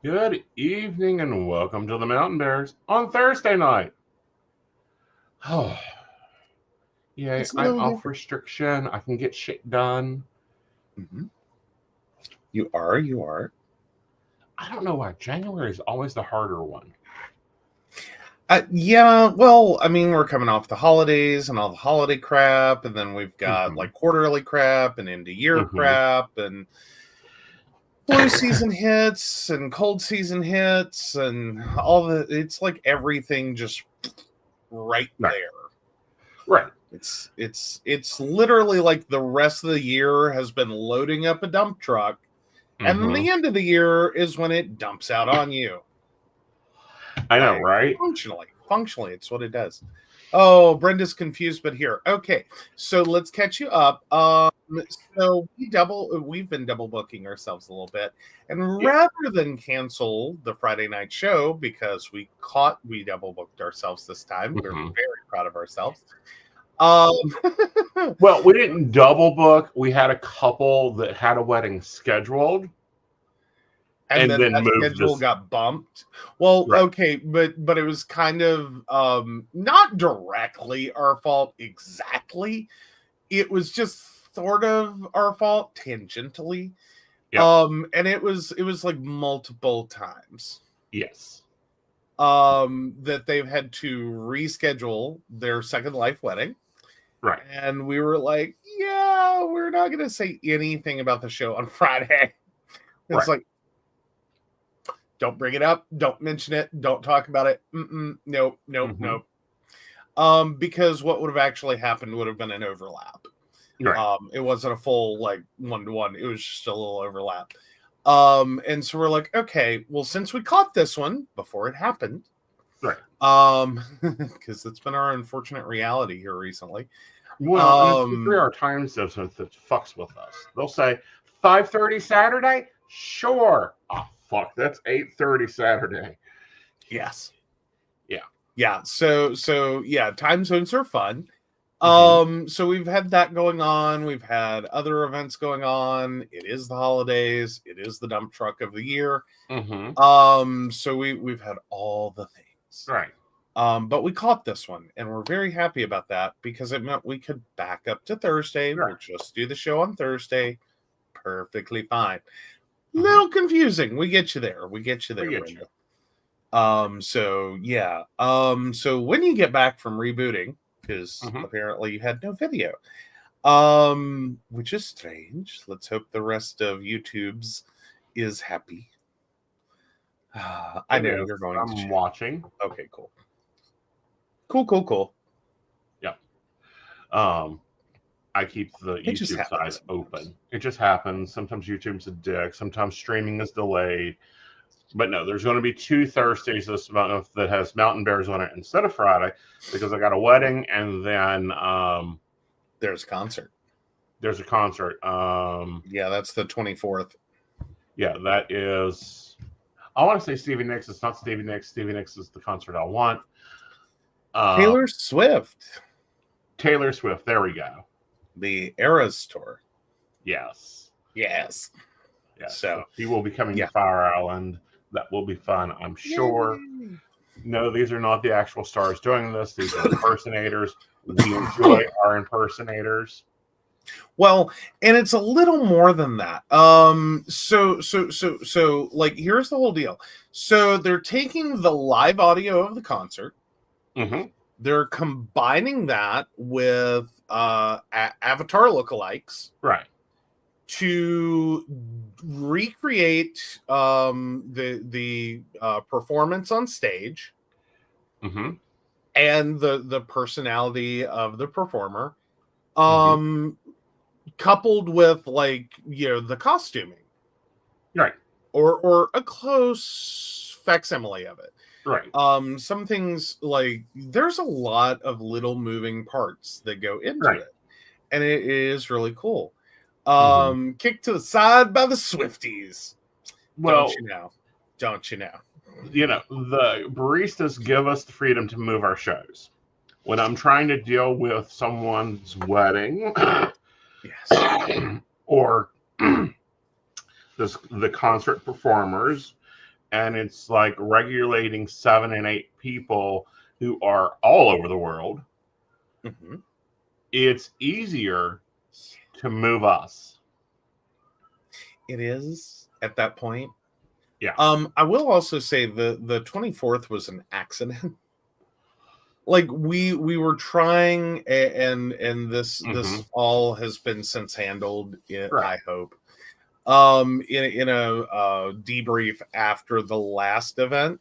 Good evening and welcome to the Mountain Bears on Thursday night. Oh, yay, It's a I'm little off different. restriction. I can get shit done. Mm-hmm. You are. I don't know why. January is always the harder one. Yeah, well, I mean, we're coming off the holidays and all the holiday crap, and then we've got Mm-hmm. like quarterly crap and end of year Mm-hmm. crap, and flu season hits and cold season hits, and it's like everything just right Right. there. Right. It's literally like the rest of the year has been loading up a dump truck, and then Mm-hmm. the end of the year is when it dumps out on you. I know, Like right? functionally, it's what it does. Oh, Brenda's confused, but here. Okay, so let's catch you up. So we've been double booking ourselves a little bit, and Yeah. rather than cancel the Friday night show because we double booked ourselves this time, we're Mm-hmm. very proud of ourselves. Um, Well, we didn't double book. We had a couple that had a wedding scheduled and and then then that moved schedule this. got bumped. Well, Right. okay, but it was kind of not directly our fault exactly. It was just sort of our fault tangentially. Yep. And it was like multiple times Yes. that they've had to reschedule their second life wedding. Right. And we were like, yeah, we're not going to say anything about the show on Friday. It's Right. like, don't bring it up, don't mention it, don't talk about it. Nope. Mm-hmm. Because what would have actually happened would have been an overlap. Right. It wasn't a full like 1-to-1, it was just a little overlap. And so we're like, okay, well, since we caught this one before it happened, Right. because it's been our unfortunate reality here recently. Well, and it's the 3 hour time difference that fucks with us. They'll say 5:30 Saturday. Sure. Oh fuck, that's 8:30 Saturday. Yes. Yeah. Yeah. So yeah, time zones are fun. Mm-hmm. So we've had that going on. We've had other events going on. It is the holidays. It is the dump truck of the year. Mm-hmm. So we've had all the things. Right. But we caught this one, and we're very happy about that because it meant we could back up to Thursday. Right. We'll just do the show on Thursday. Perfectly fine. Mm-hmm. Little confusing. We get you there. We get Brenda. you. So yeah. So when you get back from rebooting, because apparently you had no video, which is strange. Let's hope the rest of YouTube's is happy. I know you're going to I'm watching. Okay, cool. Cool. Yeah. I keep the YouTube side open. It just happens. Sometimes YouTube's a dick. Sometimes streaming is delayed. But no, there's going to be 2 Thursdays this month that has Mountain Bears on it instead of Friday because I got a wedding and then there's a concert. There's a concert. Yeah, that's the 24th. Yeah, that is. I want to say Stevie Nicks. It's not Stevie Nicks. Stevie Nicks is the concert I want. Taylor Swift. Taylor Swift. There we go. The Eras tour. Yes. So he will be coming to Fire Island. That will be fun, I'm sure. Yay. No, these are not the actual stars doing this. These are impersonators. We enjoy our impersonators. Well, and it's a little more than that. So like here's the whole deal. So they're taking the live audio of the concert. Mm-hmm. They're combining that with avatar lookalikes. Right. To recreate the performance on stage, mm-hmm. and the personality of the performer, coupled with like the costuming, right, or a close facsimile of it. Right. Some things like there's a lot of little moving parts that go into it, and it is really cool. Kicked to the side by the Swifties. Well, don't you know? The baristas give us the freedom to move our shows. When I'm trying to deal with someone's wedding, yes, or the concert performers, and it's like regulating 7 and 8 people who are all over the world, it's easier to move us. It is at that point. Yeah. I will also say the 24th was an accident. Like we were trying, and this all has been since handled. I hope. In a debrief after the last event,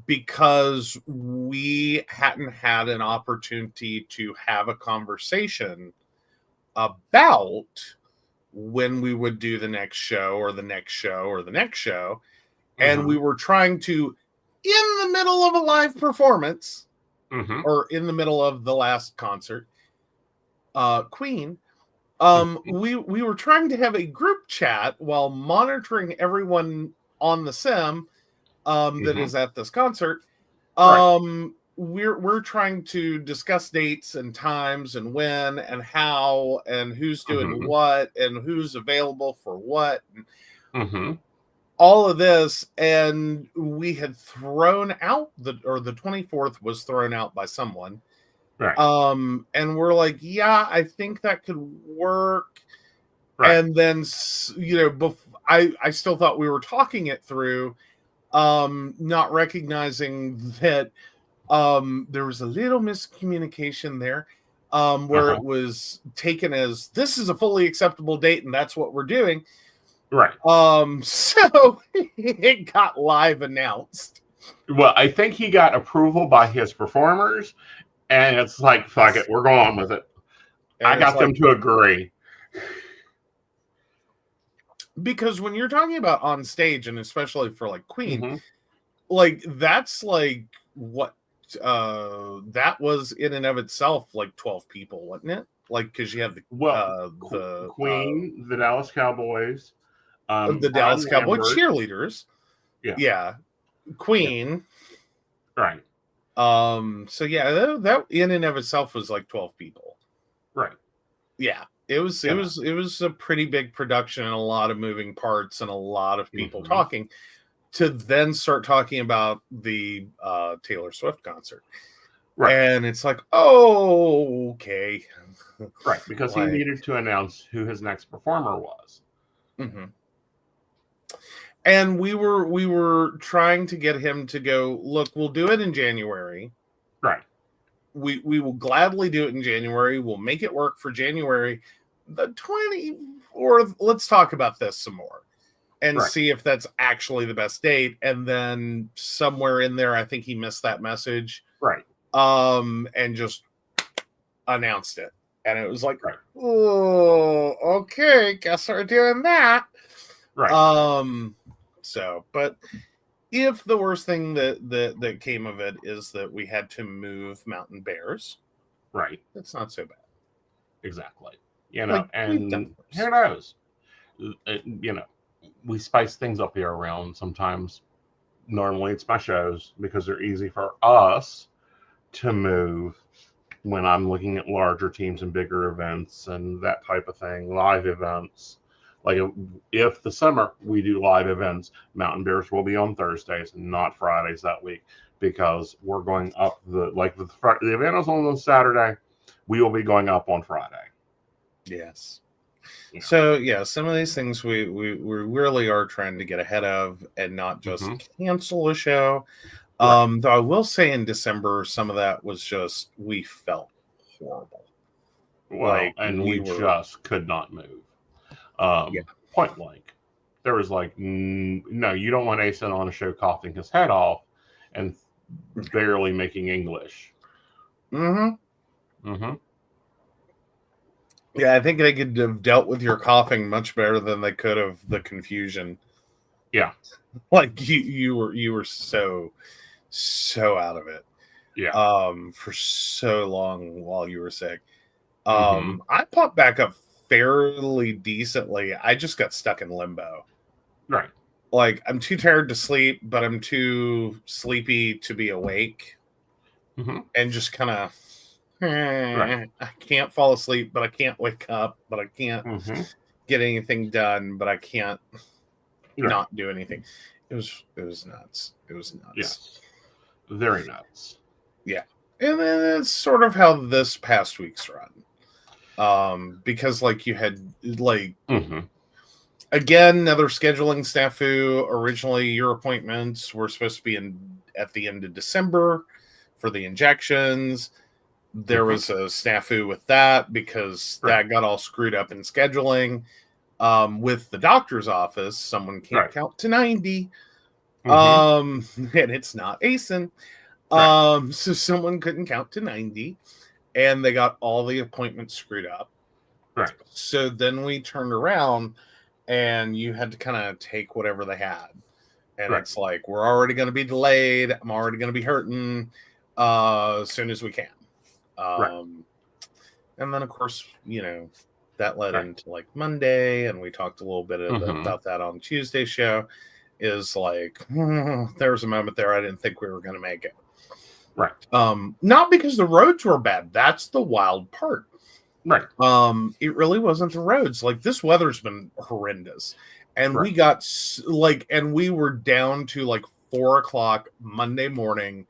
because we hadn't had an opportunity to have a conversation about when we would do the next show or the next show or the next show, and we were trying to, in the middle of a live performance, or in the middle of the last concert, Queen, we were trying to have a group chat while monitoring everyone on the sim that is at this concert. We're trying to discuss dates and times and when and how and who's doing what and who's available for what. All of this, and we had thrown out the 24th was thrown out by someone. And we're like, yeah, I think that could work. And then, I still thought we were talking it through, not recognizing that there was a little miscommunication there, where it was taken as this is a fully acceptable date and that's what we're doing. So it got live announced. Well, I think he got approval by his performers, and it's like, fuck it, we're going with it. And I got them to agree. Because when you're talking about on stage, and especially for like Queen, like that's like what that was in and of itself like 12 people, wasn't it? Like, because you have the Queen, the Dallas Cowboys, the Dallas Cowboy cheerleaders, Queen, so yeah, that in and of itself was like 12 people, it was a pretty big production and a lot of moving parts and a lot of people talking, to then start talking about the Taylor Swift concert. And it's like, oh, okay. Because he needed to announce who his next performer was. And we were trying to get him to go, look, we'll do it in January. We will gladly do it in January. We'll make it work for January the 24th. Let's talk about this some more and see if that's actually the best date. And then somewhere in there, I think he missed that message. And just announced it. And it was like, oh, okay, guess we're doing that. So, but if the worst thing that came of it is that we had to move Mountain Bears, that's not so bad. Exactly. And who knows? We spice things up here around sometimes. Normally it's my shows because they're easy for us to move when I'm looking at larger teams and bigger events and that type of thing, live events. Like if the summer we do live events, Mountain Bears will be on Thursdays and not Fridays that week, because we're going up the event is on Saturday, we will be going up on Friday. So some of these things we really are trying to get ahead of and not just cancel a show. Though I will say in December, some of that was just, we felt horrible. We just could not move. Point blank. There was like, no, you don't want Aeson on a show coughing his head off and barely making English. Yeah, I think they could have dealt with your coughing much better than they could have the confusion. Like you were so out of it. For so long while you were sick. I popped back up fairly decently. I just got stuck in limbo. Like, I'm too tired to sleep, but I'm too sleepy to be awake. And just kind of I can't fall asleep, but I can't wake up, but I can't get anything done, but I can't not do anything. It was nuts. It was nuts. Yes. Very nuts. Yeah. And then it's sort of how this past week's run. Because like you had like again, another scheduling snafu. Originally your appointments were supposed to be at the end of December for the injections. There was a snafu with that because that got all screwed up in scheduling. With the doctor's office, someone can't count to 90. And it's not Aeson. So someone couldn't count to 90 and they got all the appointments screwed up. Right. So then we turned around and you had to kind of take whatever they had. And it's like, we're already going to be delayed. I'm already going to be hurting as soon as we can. And then, of course, you know, that led into like Monday, and we talked a little bit about that on Tuesday's show. Is like, there was a moment there I didn't think we were going to make it. Right. Not because the roads were bad. That's the wild part. Right. It really wasn't the roads. Like, this weather's been horrendous. And we got like, and we were down to like 4:00 Monday morning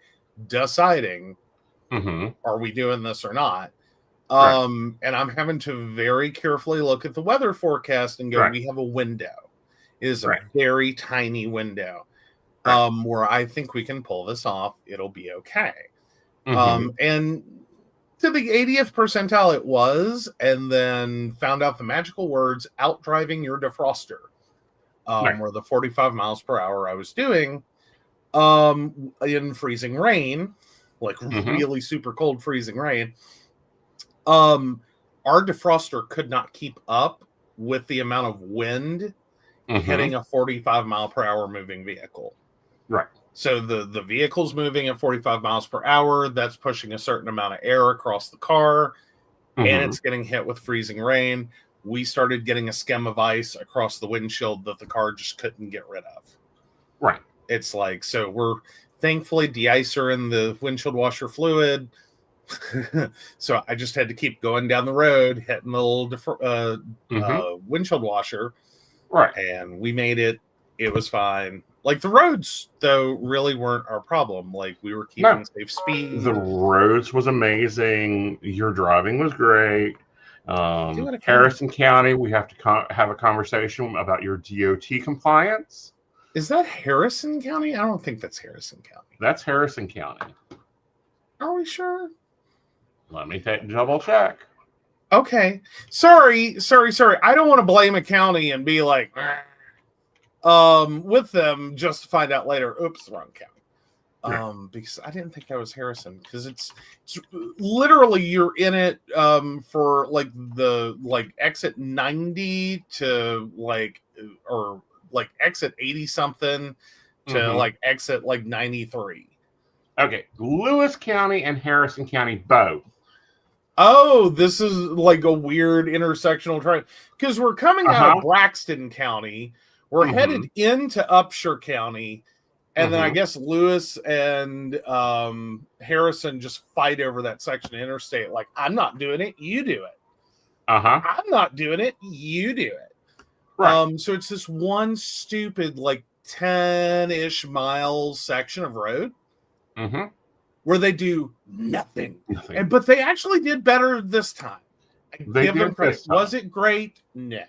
deciding, are we doing this or not? And I'm having to very carefully look at the weather forecast and go, we have a window. It is a very tiny window where I think we can pull this off. It'll be okay. And to the 80th percentile it was, and then found out the magical words, outdriving your defroster, where the 45 miles per hour I was doing in freezing rain, like really super cold freezing rain. Our defroster could not keep up with the amount of wind hitting a 45 mile per hour moving vehicle. Right. So the vehicle's moving at 45 miles per hour. That's pushing a certain amount of air across the car, and it's getting hit with freezing rain. We started getting a skim of ice across the windshield that the car just couldn't get rid of. Right. It's like, so we're thankfully de-icer in the windshield washer fluid. So I just had to keep going down the road, hitting the little windshield washer. Right. And we made it. It was fine. Like, the roads, though, really weren't our problem. Like, we were keeping safe speed. The roads was amazing. Your driving was great. Harrison County, we have to have a conversation about your DOT compliance. Is that Harrison County? I don't think that's Harrison County. That's Harrison County. Are we sure? Let me double check. Okay. Sorry. I don't want to blame a county and be like, with them just to find out later. Oops, wrong county. Because I didn't think that was Harrison. Because it's literally, you're in it for like the exit 90 to or exit 80 something to exit 93. Okay, Lewis County and Harrison County both. Oh, this is like a weird intersectional train, because we're coming out of Braxton County. We're headed into Upshur County, and then I guess Lewis and Harrison just fight over that section of interstate. Like, I'm not doing it, you do it. I'm not doing it, you do it. Right. So it's this one stupid 10-ish miles section of road where they do nothing. But they actually did better this time. Give them credit. Was it great? No.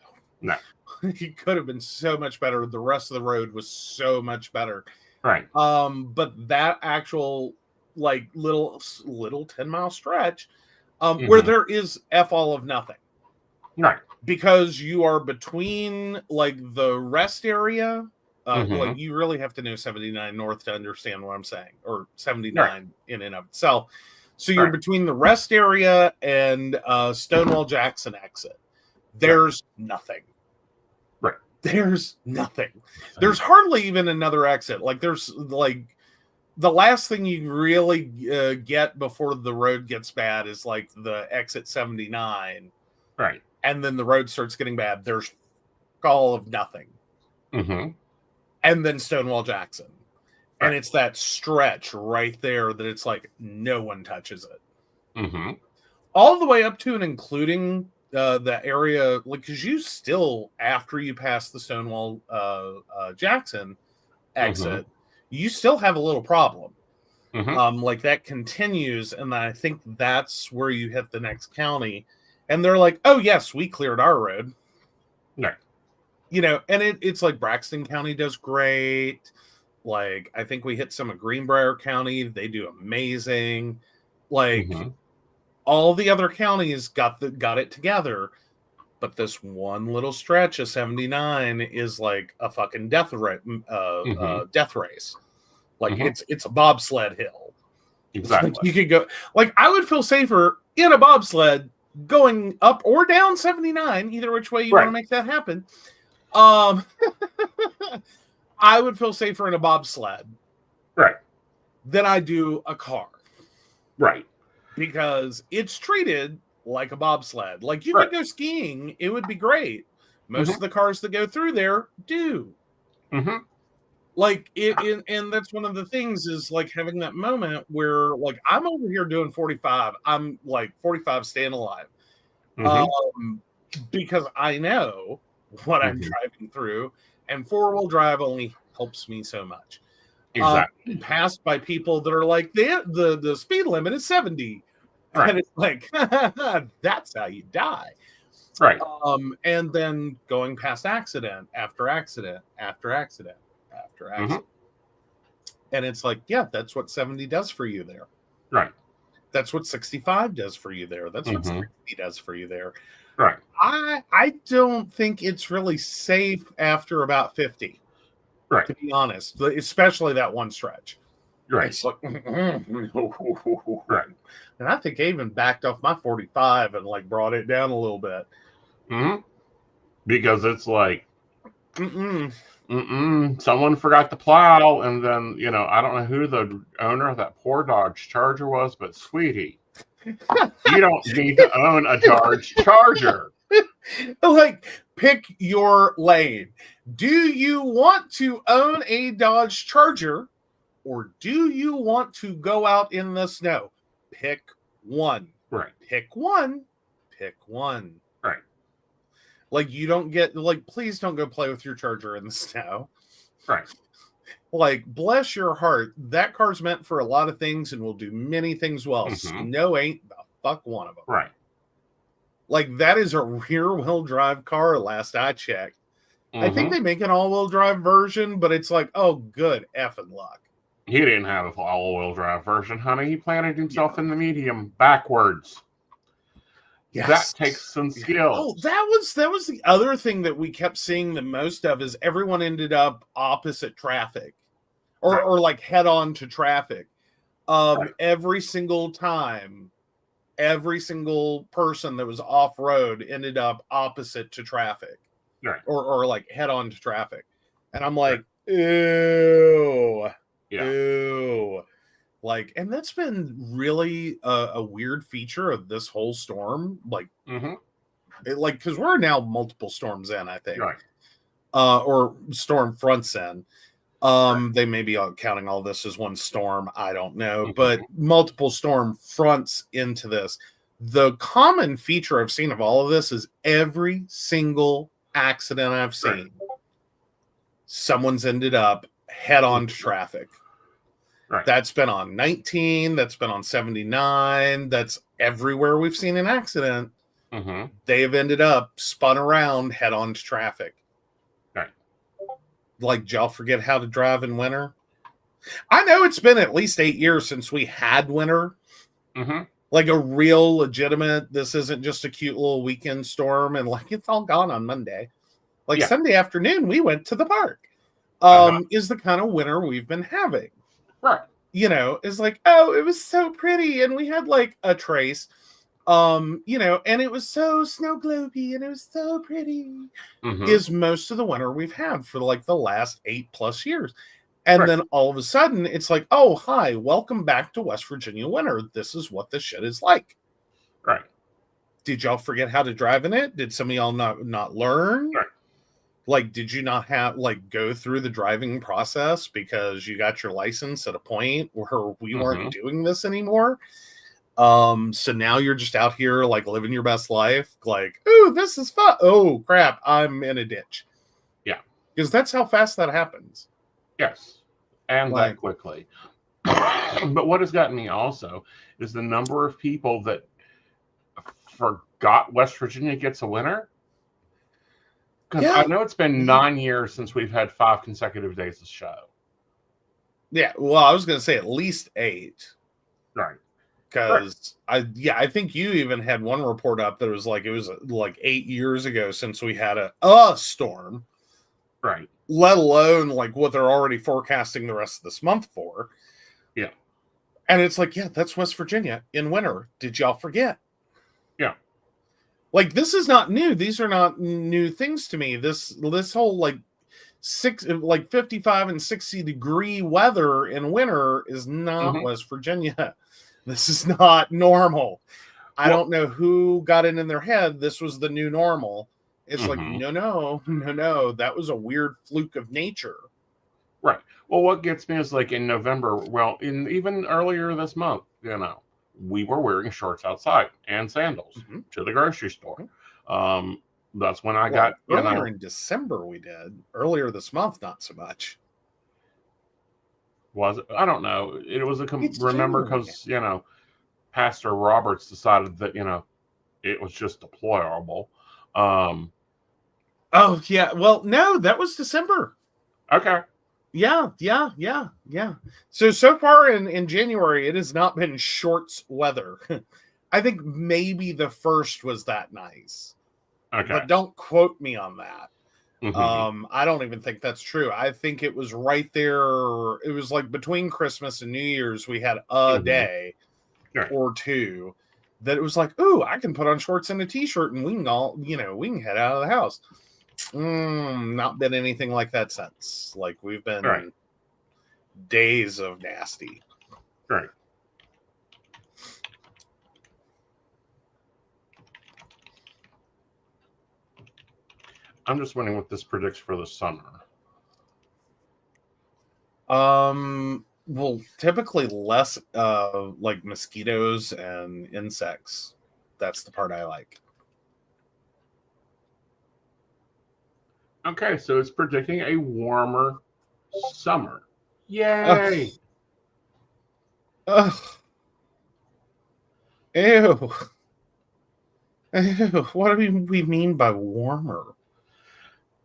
It could have been so much better. The rest of the road was so much better. Right. But that actual little 10-mile stretch where there is F all of nothing. Right. Because you are between the rest area. You really have to know 79 North to understand what I'm saying, or 79 in and of itself. So you're between the rest area and Stonewall Jackson exit. There's nothing. Right. There's nothing. There's hardly even another exit. There's the last thing you really get before the road gets bad is the exit 79. Right. And then the road starts getting bad. There's all of nothing. And then Stonewall Jackson. And it's that stretch right there that it's no one touches it. All the way up to and including the area, like, because you still, after you pass the Stonewall Jackson exit, you still have a little problem. Like that continues, and I think that's where you hit the next county, and they're like, "Oh yes, we cleared our road." Right. You know, and it's like Braxton County does great. Like I think we hit some of Greenbrier County; they do amazing. Like all the other counties got it together, but this one little stretch of 79 is like a fucking death race. Like it's a bobsled hill. Exactly. Like you could go. Like I would feel safer in a bobsled going up or down 79, either which way you want to make that happen. I would feel safer in a bobsled, than I do a car, because it's treated like a bobsled. Like you could go skiing, it would be great. Most of the cars that go through there do. Like it, and that's one of the things is like having that moment where like I'm over here doing 45. I'm like 45 staying alive, because I know what I'm driving through, and 4-wheel drive only helps me so much. Exactly. Passed by people that are like the speed limit is 70, and it's like that's how you die. And then going past accident after accident after accident after accident. And it's like, yeah, that's what 70 does for you there. That's what 65 does for you there. That's what 60 does for you there. I don't think it's really safe after about 50. To be honest, especially that one stretch. It's like, and I think I even backed off my 45 and like brought it down a little bit. Because it's like, someone forgot to plow, and then, you know, I don't know who the owner of that poor Dodge Charger was, but sweetie, you don't need to own a Dodge Charger. Like, pick your lane. Do you want to own a Dodge Charger, or do you want to go out in the snow? Pick one. Pick one. Pick one. Like, you don't get, like, please don't go play with your Charger in the snow. Like, bless your heart. That car's meant for a lot of things and will do many things well. Snow ain't the fuck one of them. Like, that is a rear-wheel drive car, last I checked. I think they make an all-wheel drive version, but it's like, oh, good effing luck. He didn't have an all-wheel drive version, honey. He planted himself in the medium backwards. That takes some skill. Oh, that was the other thing that we kept seeing the most of, is everyone ended up opposite traffic, or like head on to traffic. Every single time, every single person that was off road ended up opposite to traffic, or like head on to traffic, and I'm like, ew. Like, and that's been really a weird feature of this whole storm. Like, like, because we're now multiple storms in, I think, or storm fronts in. They may be counting all this as one storm. I don't know, but multiple storm fronts into this. The common feature I've seen of all of this is every single accident I've seen, someone's ended up head on to traffic. That's been on 19. That's been on 79. That's everywhere we've seen an accident. They've ended up spun around head on to traffic. Like, did y'all forget how to drive in winter? I know it's been at least 8 years since we had winter. Like a real legitimate, this isn't just a cute little weekend storm, and like it's all gone on Monday. Like Sunday afternoon, we went to the park. Is the kind of winter we've been having. You know, it's like, oh, it was so pretty, and we had like a trace, you know, and it was so snow globey, and it was so pretty. Is most of the winter we've had for like the last 8+ years. And then all of a sudden it's like, oh, hi, welcome back to West Virginia winter. This is what the shit is like. Did y'all forget how to drive in it? Did some of y'all not learn? Like, did you not have, like, go through the driving process because you got your license at a point where we weren't doing this anymore? So now you're just out here like living your best life. Like, oh, this is fun. Oh crap, I'm in a ditch. Yeah. Because that's how fast that happens. Yes. And Like, that quickly. But what has gotten me also is the number of people that forgot West Virginia gets a winter. Because I know it's been 9 years since we've had 5 consecutive days of show. Yeah, well, I was going to say at least 8. Right. Because I think you even had one report up that was like it was like 8 years ago since we had a storm. Right. Let alone like what they're already forecasting the rest of this month for. Yeah. And it's like, yeah, that's West Virginia in winter. Did y'all forget? Yeah. Like, this is not new. These are not new things to me. This whole like 55 and 60 degree weather in winter is not West Virginia. This is not normal. I don't know who got it in their head. This was the new normal. It's like, no. That was a weird fluke of nature. Right. Well, what gets me is like in November, even earlier this month, we were wearing shorts outside and sandals to the grocery store. That's when I got earlier in December. We did earlier this month, not so much. Was it? I don't know. It was remember because Pastor Roberts decided that it was just deplorable. Oh yeah. Well, no, that was December. Okay. Yeah. So far in January, it has not been shorts weather. I think maybe the first was that nice. Okay. But don't quote me on that. I don't even think that's true. I think it was right there. It was like between Christmas and New Year's, we had a day or two that it was like, ooh, I can put on shorts and a t-shirt and we can we can head out of the house. Not been anything like that since. Like, we've been days of nasty. Right. I'm just wondering what this predicts for the summer. Well, typically less like mosquitoes and insects. That's the part I like. Okay, so it's predicting a warmer summer. Yay! Ugh. Ew. What do we mean by warmer?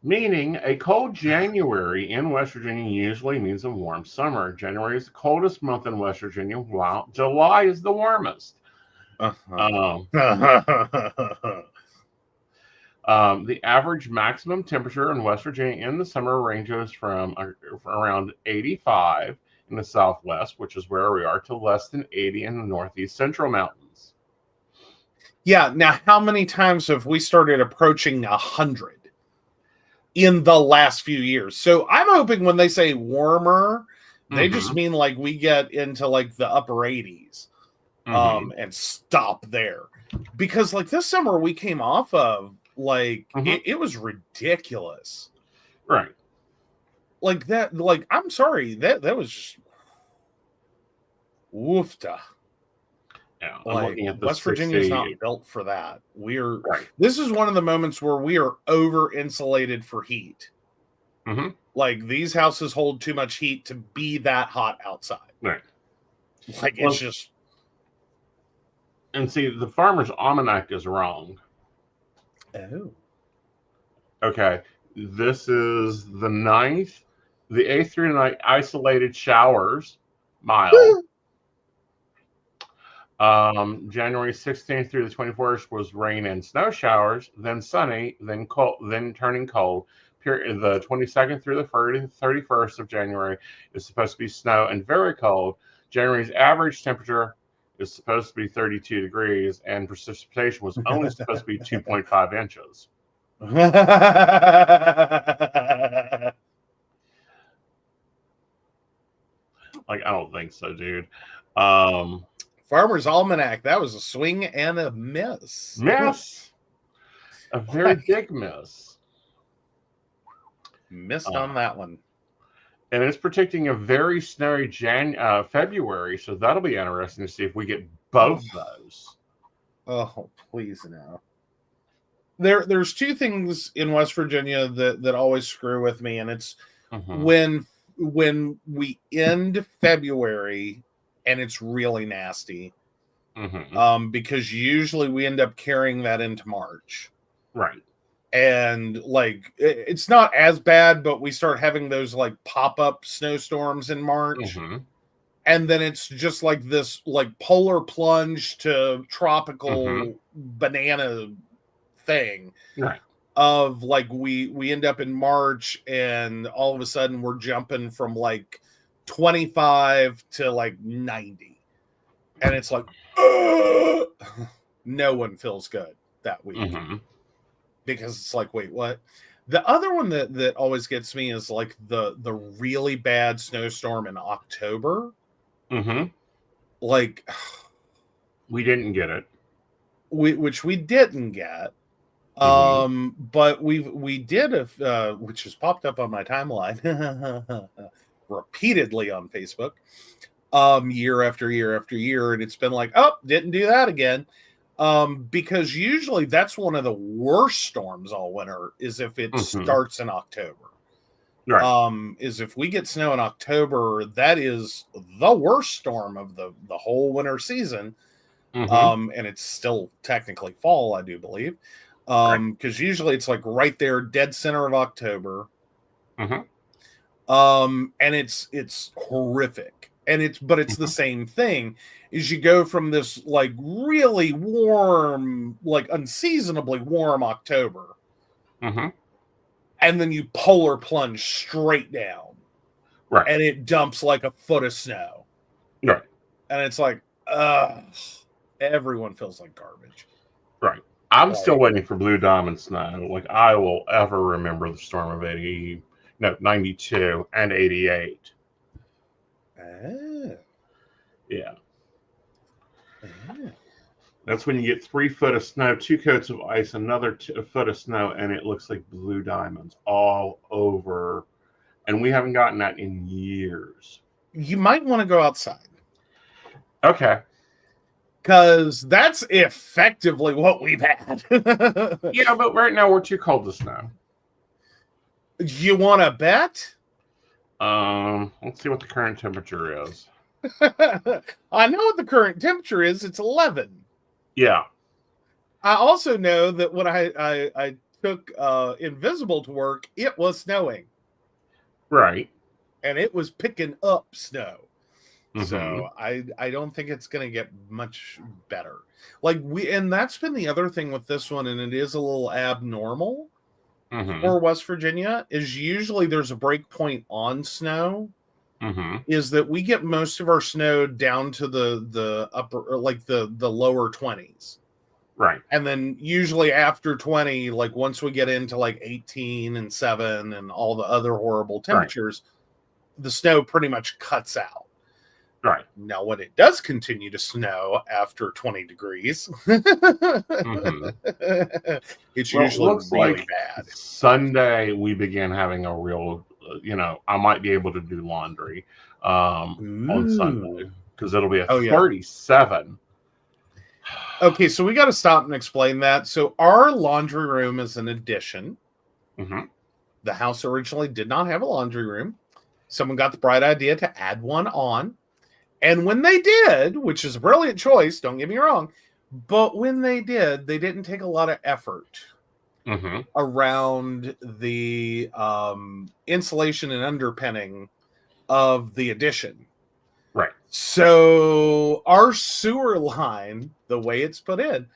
Meaning a cold January in West Virginia usually means a warm summer. January is the coldest month in West Virginia, while July is the warmest. The average maximum temperature in West Virginia in the summer ranges from around 85 in the southwest, which is where we are, to less than 80 in the northeast central mountains. Yeah. Now, how many times have we started approaching 100 in the last few years? So I'm hoping when they say warmer, they just mean like we get into like the upper 80s and stop there. Because like this summer we came off of like it was ridiculous. Right. Like that, like, I'm sorry, that was just woofta. Yeah, I'm like, looking at the West Virginia is not built for that. This is one of the moments where we are over insulated for heat. Like, these houses hold too much heat to be that hot outside. Right. Like, it's just. And see, the Farmer's Almanac is wrong. Oh. Okay. This is the 9th. The 8th through 9th, isolated showers, mild. January 16th through the 24th was rain and snow showers, then sunny, then cold, then turning cold. The 22nd through the 31st of January is supposed to be snow and very cold. January's average temperature is supposed to be 32 degrees, and precipitation was only supposed to be 2.5 inches. Like, I don't think so, dude. Farmer's Almanac, that was a swing and a miss. Miss. A very big miss. Missed on that one. And it's predicting a very snowy February, so that'll be interesting to see if we get both those. Oh, please no. There's two things in West Virginia that always screw with me, and it's when we end February and it's really nasty. Because usually we end up carrying that into March. Right. And like it's not as bad, but we start having those like pop-up snowstorms in March. And then it's just like this like polar plunge to tropical banana thing. Right. Of like we end up in March and all of a sudden we're jumping from like 25 to like 90. And it's like no one feels good that week. Because it's like, wait, what? The other one that always gets me is like the really bad snowstorm in October. Like we didn't get it. Which we didn't get. But we did which has popped up on my timeline repeatedly on Facebook, year after year after year, and it's been like, oh, didn't do that again. Because usually that's one of the worst storms all winter is if it starts in October. Right. Is if we get snow in October, that is the worst storm of the whole winter season. And it's still technically fall, I do believe. Because usually it's like right there, dead center of October. And it's horrific. And it's the same thing is you go from this like really warm, like unseasonably warm October. And then you polar plunge straight down. Right. And it dumps like a foot of snow. Right. And it's like, everyone feels like garbage. Right. I'm still waiting for Blue Diamond snow. Like I will ever remember the storm of 92 and 88. Yeah. That's when you get 3 foot of snow, 2 coats of ice, another foot of snow, and it looks like blue diamonds all over. And we haven't gotten that in years. You might want to go outside. Okay. Because that's effectively what we've had. Yeah, but right now we're too cold to snow. You want to bet? Let's see what the current temperature is. I know what the current temperature is. It's 11. Yeah. I also know that when I took Invisible to work, it was snowing. Right. And it was picking up snow. So I don't think it's going to get much better. And that's been the other thing with this one, and it is a little abnormal for West Virginia, is usually there's a break point on snow. Is that we get most of our snow down to the upper, or like the lower 20s. Right. And then usually after 20, like once we get into like 18 and 7 and all the other horrible temperatures, the snow pretty much cuts out. Right. Now, when it does continue to snow after 20 degrees, it's usually really like bad. Sunday, we began having a real, I might be able to do laundry on Sunday because it'll be a 37. Okay, so we got to stop and explain that. So our laundry room is an addition. The house originally did not have a laundry room. Someone got the bright idea to add one on. And when they did, which is a brilliant choice, don't get me wrong, but when they did, they didn't take a lot of effort around the insulation and underpinning of the addition. Right. So our sewer line, the way it's put in,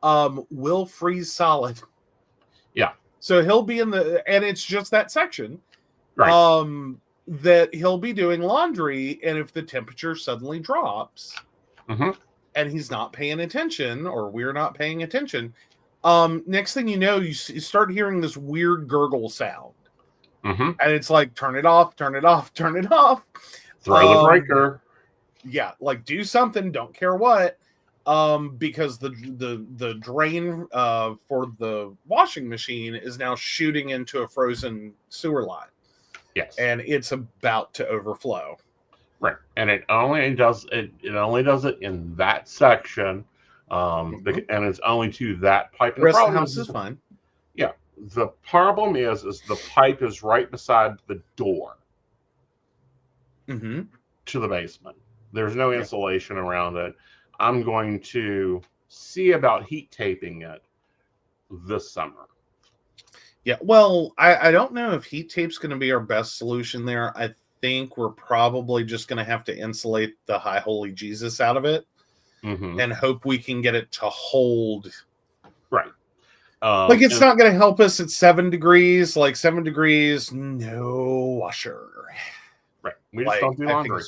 will freeze solid. Yeah. So he'll be and it's just that section. Right. That he'll be doing laundry, and if the temperature suddenly drops and he's not paying attention, or we're not paying attention, next thing you know, you start hearing this weird gurgle sound. And it's like, turn it off, turn it off, turn it off. Throw the breaker. Yeah, like do something, don't care what. Because the drain for the washing machine is now shooting into a frozen sewer line. Yes. And it's about to overflow. Right. And it only does it in that section. And it's only to that pipe. The rest of the house is fine. Yeah. The problem is the pipe is right beside the door to the basement. There's no insulation around it. I'm going to see about heat taping it this summer. Yeah, well, I don't know if heat tape's going to be our best solution there. I think we're probably just going to have to insulate the high holy Jesus out of it and hope we can get it to hold. Right. Like, it's not going to help us at 7 degrees. Like, 7 degrees, no washer. Right. We just don't do laundry.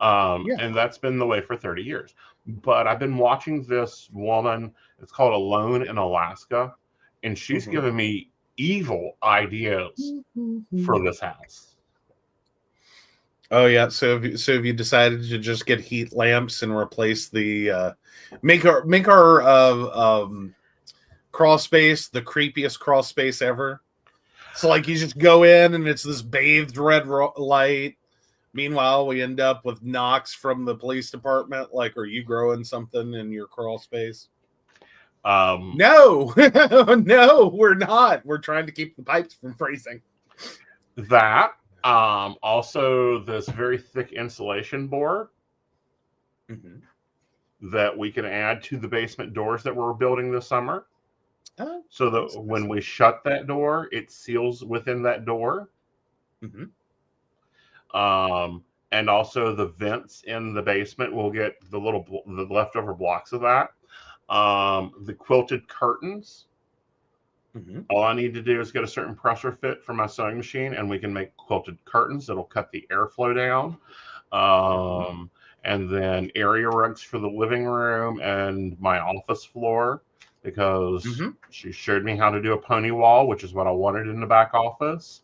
And that's been the way for 30 years. But I've been watching this woman. It's called Alone in Alaska. And she's given me evil ideas for this house. Oh yeah, so if you decided to just get heat lamps and replace the make our crawl space the creepiest crawl space ever. So like you just go in and it's this bathed red light. Meanwhile, we end up with knocks from the police department. Like, are you growing something in your crawl space? No, no, we're not. We're trying to keep the pipes from freezing. That, also this very thick insulation board that we can add to the basement doors that we're building this summer. So that when we shut that door, it seals within that door. And also the vents in the basement will get the leftover blocks of that. The quilted curtains. All I need to do is get a certain pressure fit for my sewing machine, and we can make quilted curtains that'll cut the airflow down. And then area rugs for the living room and my office floor, because she showed me how to do a pony wall, which is what I wanted in the back office.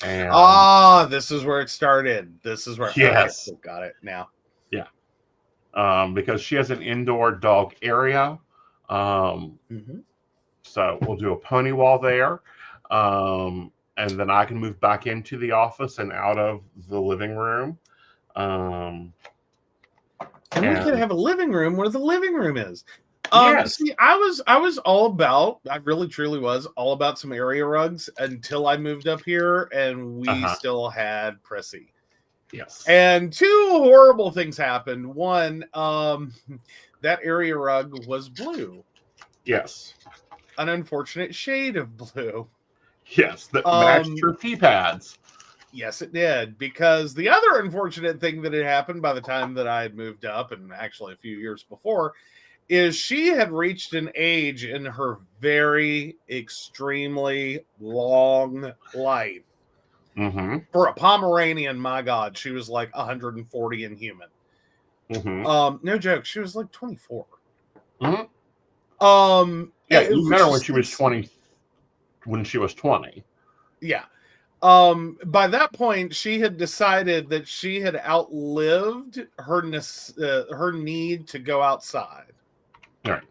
And this is where it started. This is where yes, okay, got it now. Yeah. Because she has an indoor dog area. So we'll do a pony wall there. And then I can move back into the office and out of the living room. And we could have a living room where the living room is. Yes. See, I was all about, I really truly was all about some area rugs until I moved up here and we still had Prissy. Yes. And 2 horrible things happened. One, that area rug was blue. Yes. An unfortunate shade of blue. Yes, that matched her pee pads. Yes, it did. Because the other unfortunate thing that had happened by the time that I had moved up, and actually a few years before, is she had reached an age in her very extremely long life. For a Pomeranian, my God, she was like 140 in human. No joke, she was like 24. Yeah, you met her when she was 20. When she was 20. Yeah. By that point, she had decided that she had outlived her need to go outside. Right.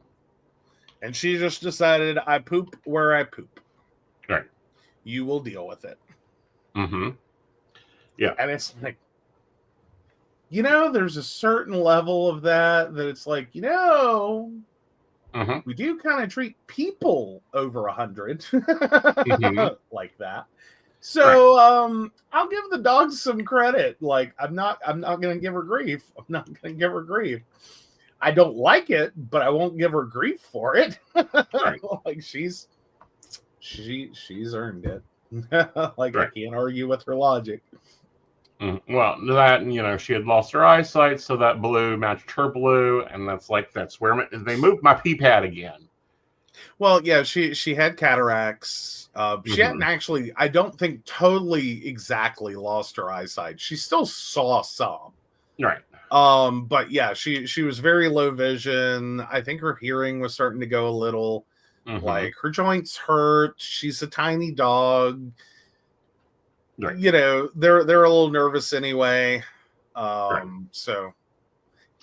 And she just decided, I poop where I poop. Right. You will deal with it. Yeah. And it's like, there's a certain level of that it's like, we do kind of treat people over 100 like that. So I'll give the dogs some credit. Like I'm not gonna give her grief. I don't like it, but I won't give her grief for it. Like she's earned it. I can't argue with her logic. Well, that, she had lost her eyesight, so that blue matched her blue, and that's where they moved my pee pad again. Well, yeah, she had cataracts. She hadn't actually, I don't think, totally exactly lost her eyesight. She still saw some. Right. But yeah, she was very low vision. I think her hearing was starting to go a little. Like her joints hurt. She's a tiny dog. Right. They're a little nervous anyway. So,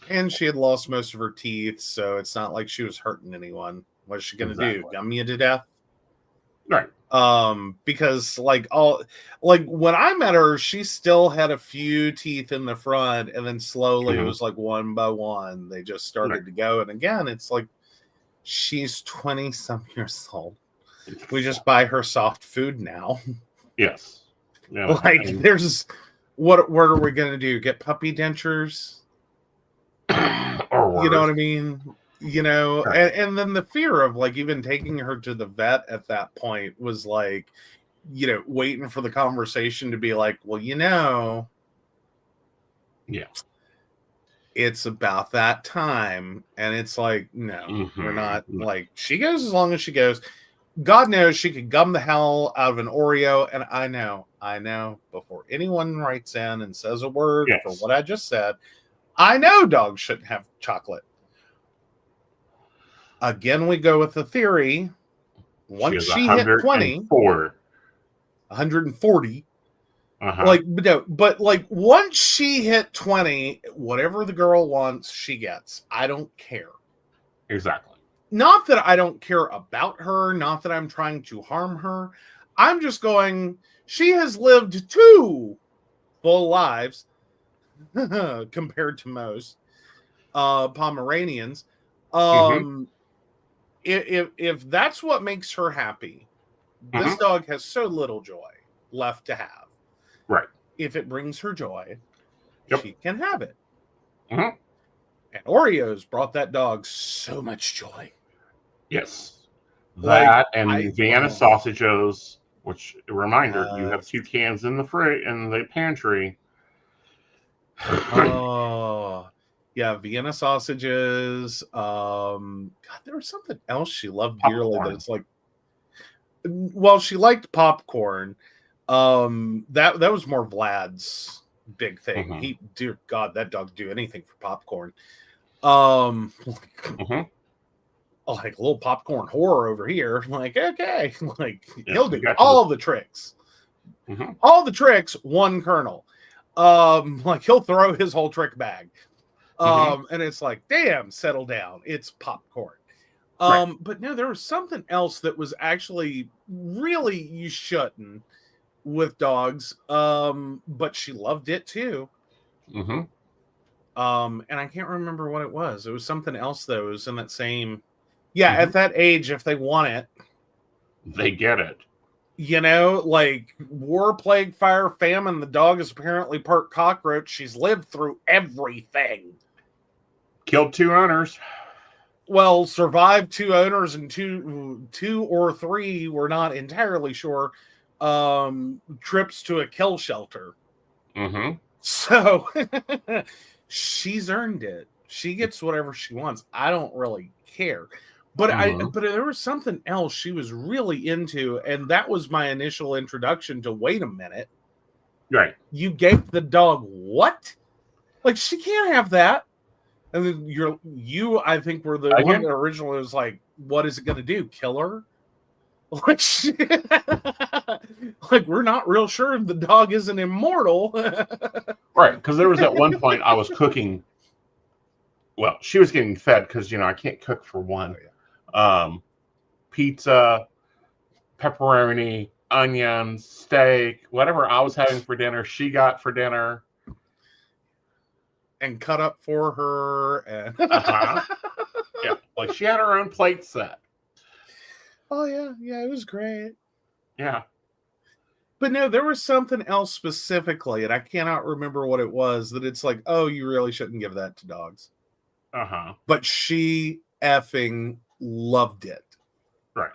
and she had lost most of her teeth, so it's not like she was hurting anyone. What's she gonna do? Gum you to death? Right. Because like when I met her, she still had a few teeth in the front, and then slowly it was like one by one they just started to go. And again, it's like she's 20 some years old. We just buy her soft food now. Yes. Yeah. Like there's what are we gonna do? Get puppy dentures? Or worse. You know what I mean? You know, Right. and then the fear of like even taking her to the vet at that point was like, you know, waiting for the conversation to be like, well, you know, yeah, it's about that time. And it's like, no, we're not. No. Like, she goes as long as she goes. God knows she could gum the hell out of an Oreo. And I know before anyone writes in and says a word for what I just said, I know dogs shouldn't have chocolate. Again, we go with the theory. Once she hit 20, 140, like, no, but like once she hit 20, whatever the girl wants, she gets. I don't care. Exactly. Not that I don't care about her, not that I'm trying to harm her. I'm just going, she has lived 2 full lives compared to most Pomeranians. If that's what makes her happy, this dog has so little joy left to have. Right. If it brings her joy, Yep. she can have it. And Oreos brought that dog so much joy. Yes. That like, and Vienna sausages, which, a reminder, you have 2 cans in the pantry. Oh, yeah, Vienna sausages. God, there was something else she loved dearly that it's like, well, she liked popcorn. That was more Vlad's big thing. He, dear God, that dog do anything for popcorn. Like a little popcorn horror over here. Like, okay, like he'll do all the tricks. All the tricks, one kernel. Like he'll throw his whole trick bag. And it's like, damn, settle down. It's popcorn. But no, there was something else that was actually really you shouldn't with dogs. But she loved it too. And I can't remember what it was. It was something else though. It was in that same at that age, if they want it, they get it. You know, like war, plague, fire, famine. The dog is apparently part cockroach. She's lived through everything. Killed 2 owners. Well, survived 2 owners and two or 3, we're not entirely sure, trips to a kill shelter. So she's earned it. She gets whatever she wants. I don't really care. But but there was something else she was really into, and that was my initial introduction to wait a minute. Right. You gave the dog what? Like, she can't have that. And then I think were the one that originally was like, what is it going to do? Kill her? Like, like, we're not real sure if the dog isn't immortal. Right. Because there was at one point I was cooking. Well, she was getting fed because, I can't cook for one. Pizza, pepperoni, onions, steak, whatever I was having for dinner, she got for dinner. And cut up for her. And yeah, like she had her own plate set. Oh, yeah, it was great. Yeah. But no, there was something else specifically, and I cannot remember what it was, that it's like, oh, you really shouldn't give that to dogs. But she effing loved it. Right.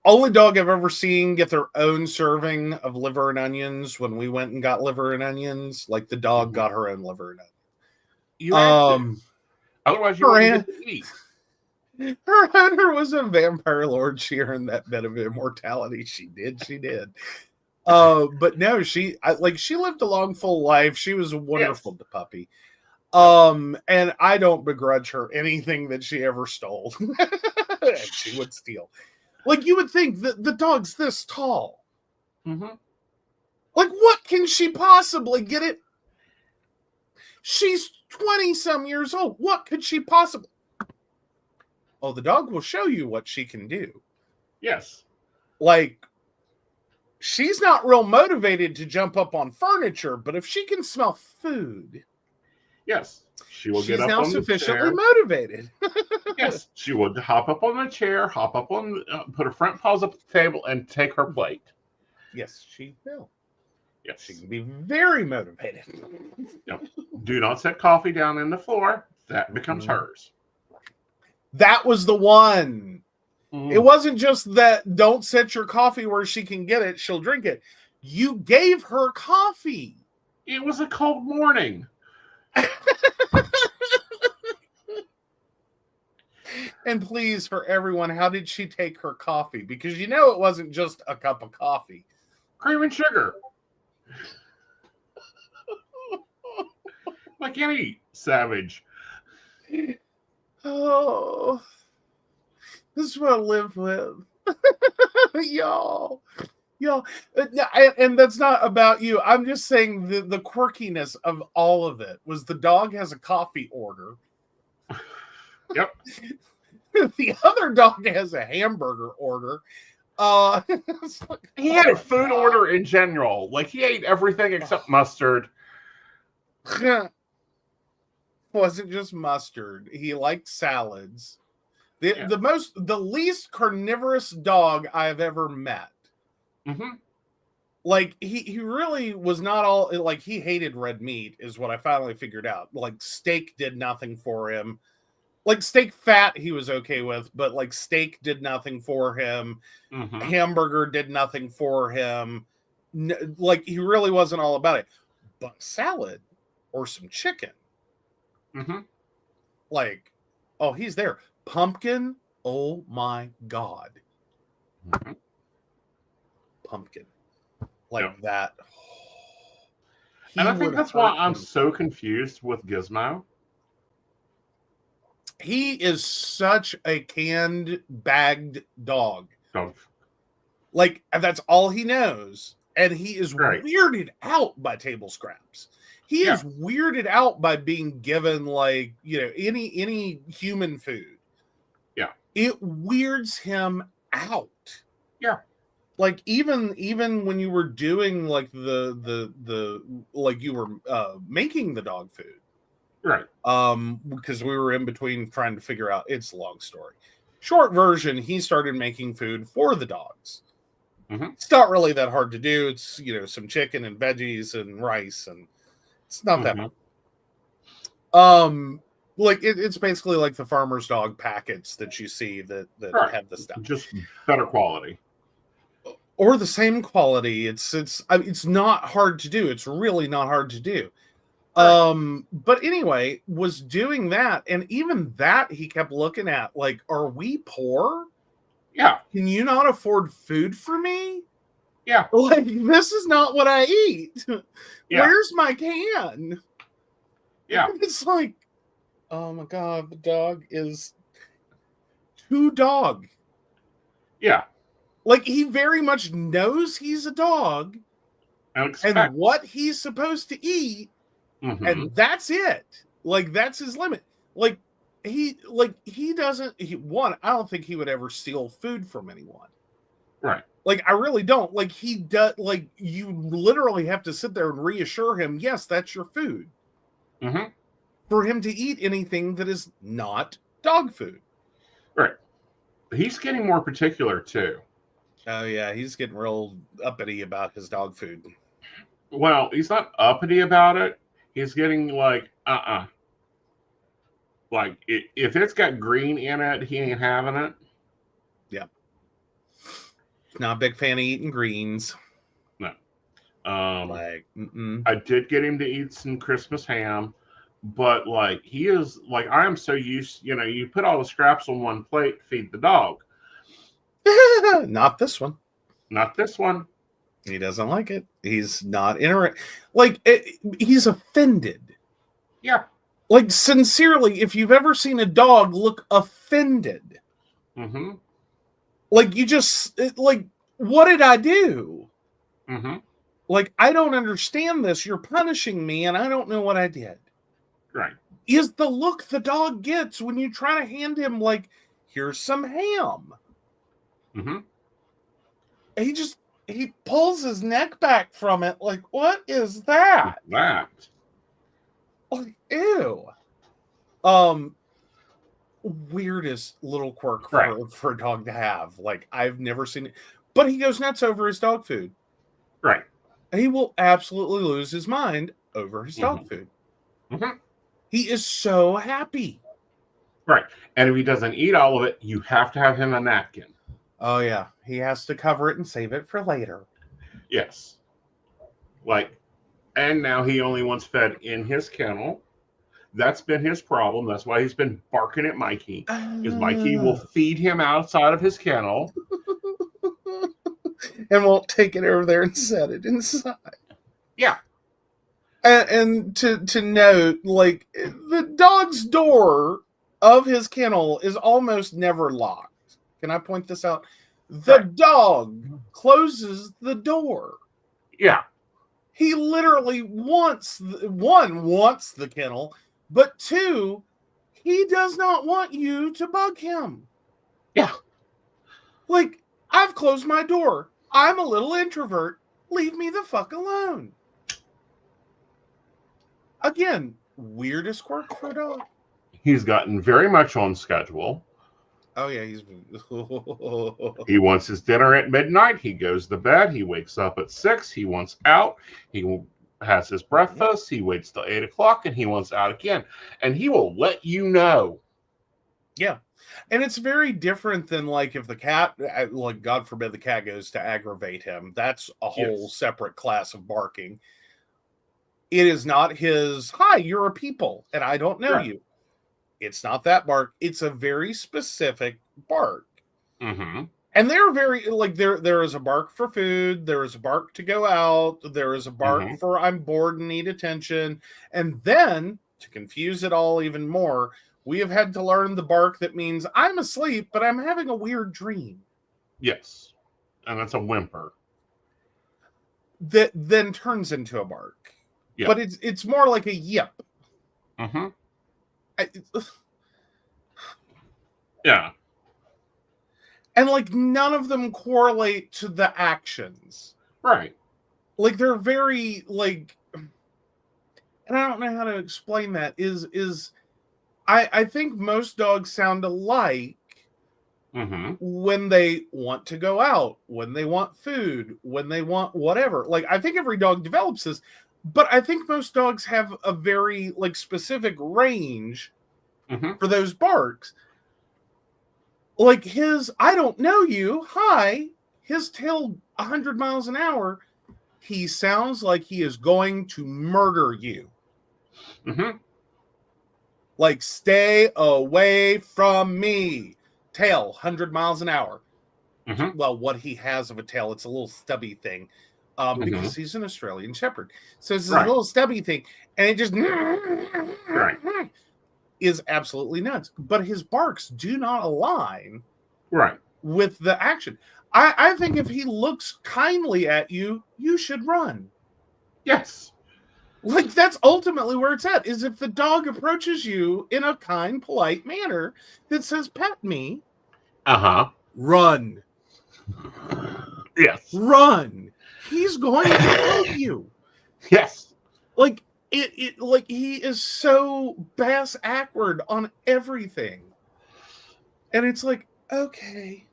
Only dog I've ever seen get their own serving of liver and onions when we went and got liver and onions. Like, the dog got her own liver and onions. Otherwise, you wouldn't get to eat. Her owner was a vampire lord. She earned that bit of immortality. She did. But no, she lived a long, full life. She was wonderful to puppy. And I don't begrudge her anything that she ever stole. And she would steal. Like, you would think that the dog's this tall. Like, what can she possibly get it? She's 20 some years old. What could she possibly? Oh, the dog will show you what she can do. Yes. Like, she's not real motivated to jump up on furniture, but if she can smell food, yes, she will she's get up now on the sufficiently chair. motivated. Yes, she would hop up on the chair, hop up on, put her front paws up the table, and take her plate. Yes, she will. Yes, She can be very motivated. Yep. Do not set coffee down in the floor. That becomes hers. That was the one. It wasn't just that don't set your coffee where she can get it, she'll drink it. You gave her coffee. It was a cold morning. And please, for everyone, how did she take her coffee? Because you know it wasn't just a cup of coffee. Cream and sugar. Like any savage. Oh, this is what I live with. y'all. And that's not about you. I'm just saying the quirkiness of all of it was the dog has a coffee order. Yep. The other dog has a hamburger order. He had a food order in general. Like, he ate everything except mustard. Wasn't just mustard. He liked salads. The least carnivorous dog I've ever met. Mm-hmm. Like, he really was not all, like, he hated red meat is what I finally figured out. Like, steak did nothing for him. Like, steak fat he was okay with, but like steak did nothing for him. Mm-hmm. Hamburger did nothing for him. Like, he really wasn't all about it. But salad or some chicken. Mm-hmm. Like, oh, he's there. Pumpkin, oh my God. Mm-hmm. Pumpkin. Like that. And I think that's why I'm so confused with Gizmo. He is such a canned, bagged dog. Like, that's all he knows. And he is weirded out by table scraps. He is weirded out by being given, like, you know, any human food. Yeah. It weirds him out. Yeah. Like, even when you were doing, like, the like, you were making the dog food. Right. Because we were in between trying to figure out, it's a long story. Short version, he started making food for the dogs. Mm-hmm. It's not really that hard to do. It's, you know, some chicken and veggies and rice, and it's not that hard. Like, it's basically like the farmer's dog packets that you see that have the stuff. Just better quality. Or the same quality. It's not hard to do. It's really not hard to do. But anyway, was doing that, and even that he kept looking at, like, are we poor? Yeah. Can you not afford food for me? Yeah. Like, this is not what I eat. Yeah. Where's my can? Yeah. It's like, oh my God, the dog is too dog. Yeah. Like, he very much knows he's a dog and what he's supposed to eat. Mm-hmm. And that's it. Like, that's his limit. I don't think he would ever steal food from anyone. Right. Like, I really don't. Like, he does. Like, you literally have to sit there and reassure him, yes, that's your food. Mm-hmm. For him to eat anything that is not dog food. Right. He's getting more particular too. Oh yeah, he's getting real uppity about his dog food. Well, he's not uppity about it. He's getting like, like, if it's got green in it, he ain't having it. Yeah. Not a big fan of eating greens. No. Mm-mm. I did get him to eat some Christmas ham, but like, he is like, I am so used, you know, you put all the scraps on one plate, feed the dog. Not this one. Not this one. He doesn't like it. He's not interested. Like, he's offended. Yeah. Like, sincerely, if you've ever seen a dog look offended, mm-hmm. like, you just, like, what did I do? Mm-hmm. Like, I don't understand this. You're punishing me, and I don't know what I did. Right. Is the look the dog gets when you try to hand him, like, here's some ham. Mm-hmm. He just he pulls his neck back from it. Like, what is that? That. Like, ew. Weirdest little quirk for a dog to have. Like, I've never seen it. But he goes nuts over his dog food. Right. He will absolutely lose his mind over his dog food. He is so happy. Right. And if he doesn't eat all of it, you have to have him a napkin. Oh, yeah. He has to cover it and save it for later. Yes. Like, and now he only wants fed in his kennel. That's been his problem. That's why he's been barking at Mikey. Because Mikey will feed him outside of his kennel. And won't take it over there and set it inside. Yeah. And to note, like, the dog's door of his kennel is almost never locked. Can I point this out? The dog closes the door. Yeah. He literally wants the kennel, but two, he does not want you to bug him. Yeah. Like, I've closed my door. I'm a little introvert. Leave me the fuck alone. Again, weirdest quirk for a dog. He's gotten very much on schedule. Oh, yeah, he wants his dinner at midnight. He goes to bed. He wakes up at 6. He wants out. He has his breakfast. He waits till 8 o'clock, and he wants out again. And he will let you know. Yeah. And it's very different than, like, if the cat, like, God forbid the cat goes to aggravate him. That's a whole separate class of barking. It is not his, hi, you're a people, and I don't know you. It's not that bark. It's a very specific bark. And they're very, like, there is a bark for food. There is a bark to go out. There is a bark for I'm bored and need attention. And then, to confuse it all even more, we have had to learn the bark that means I'm asleep, but I'm having a weird dream. Yes. And that's a whimper. That then turns into a bark. Yep. But it's more like a yip. Yeah. And, like, none of them correlate to the actions. Right. Like, they're very, like, and I don't know how to explain that, I think most dogs sound alike when they want to go out, when they want food, when they want whatever. Like, I think every dog develops this, but I think most dogs have a very, like, specific range for those barks. Like his, I don't know you, hi, his tail 100 miles an hour, he sounds like he is going to murder you. Like, stay away from me. Tail, 100 miles an hour. Well, what he has of a tail, it's a little stubby thing. Because he's an Australian Shepherd. So it's a little stubby thing. And it just is absolutely nuts. But his barks do not align with the action. I think if he looks kindly at you, you should run. Yes. Like, that's ultimately where it's at, is if the dog approaches you in a kind, polite manner that says, pet me. Run. Yes. Run. He's going to help you. Yes. Like, like, he is so bass-ackward on everything. And it's like, okay.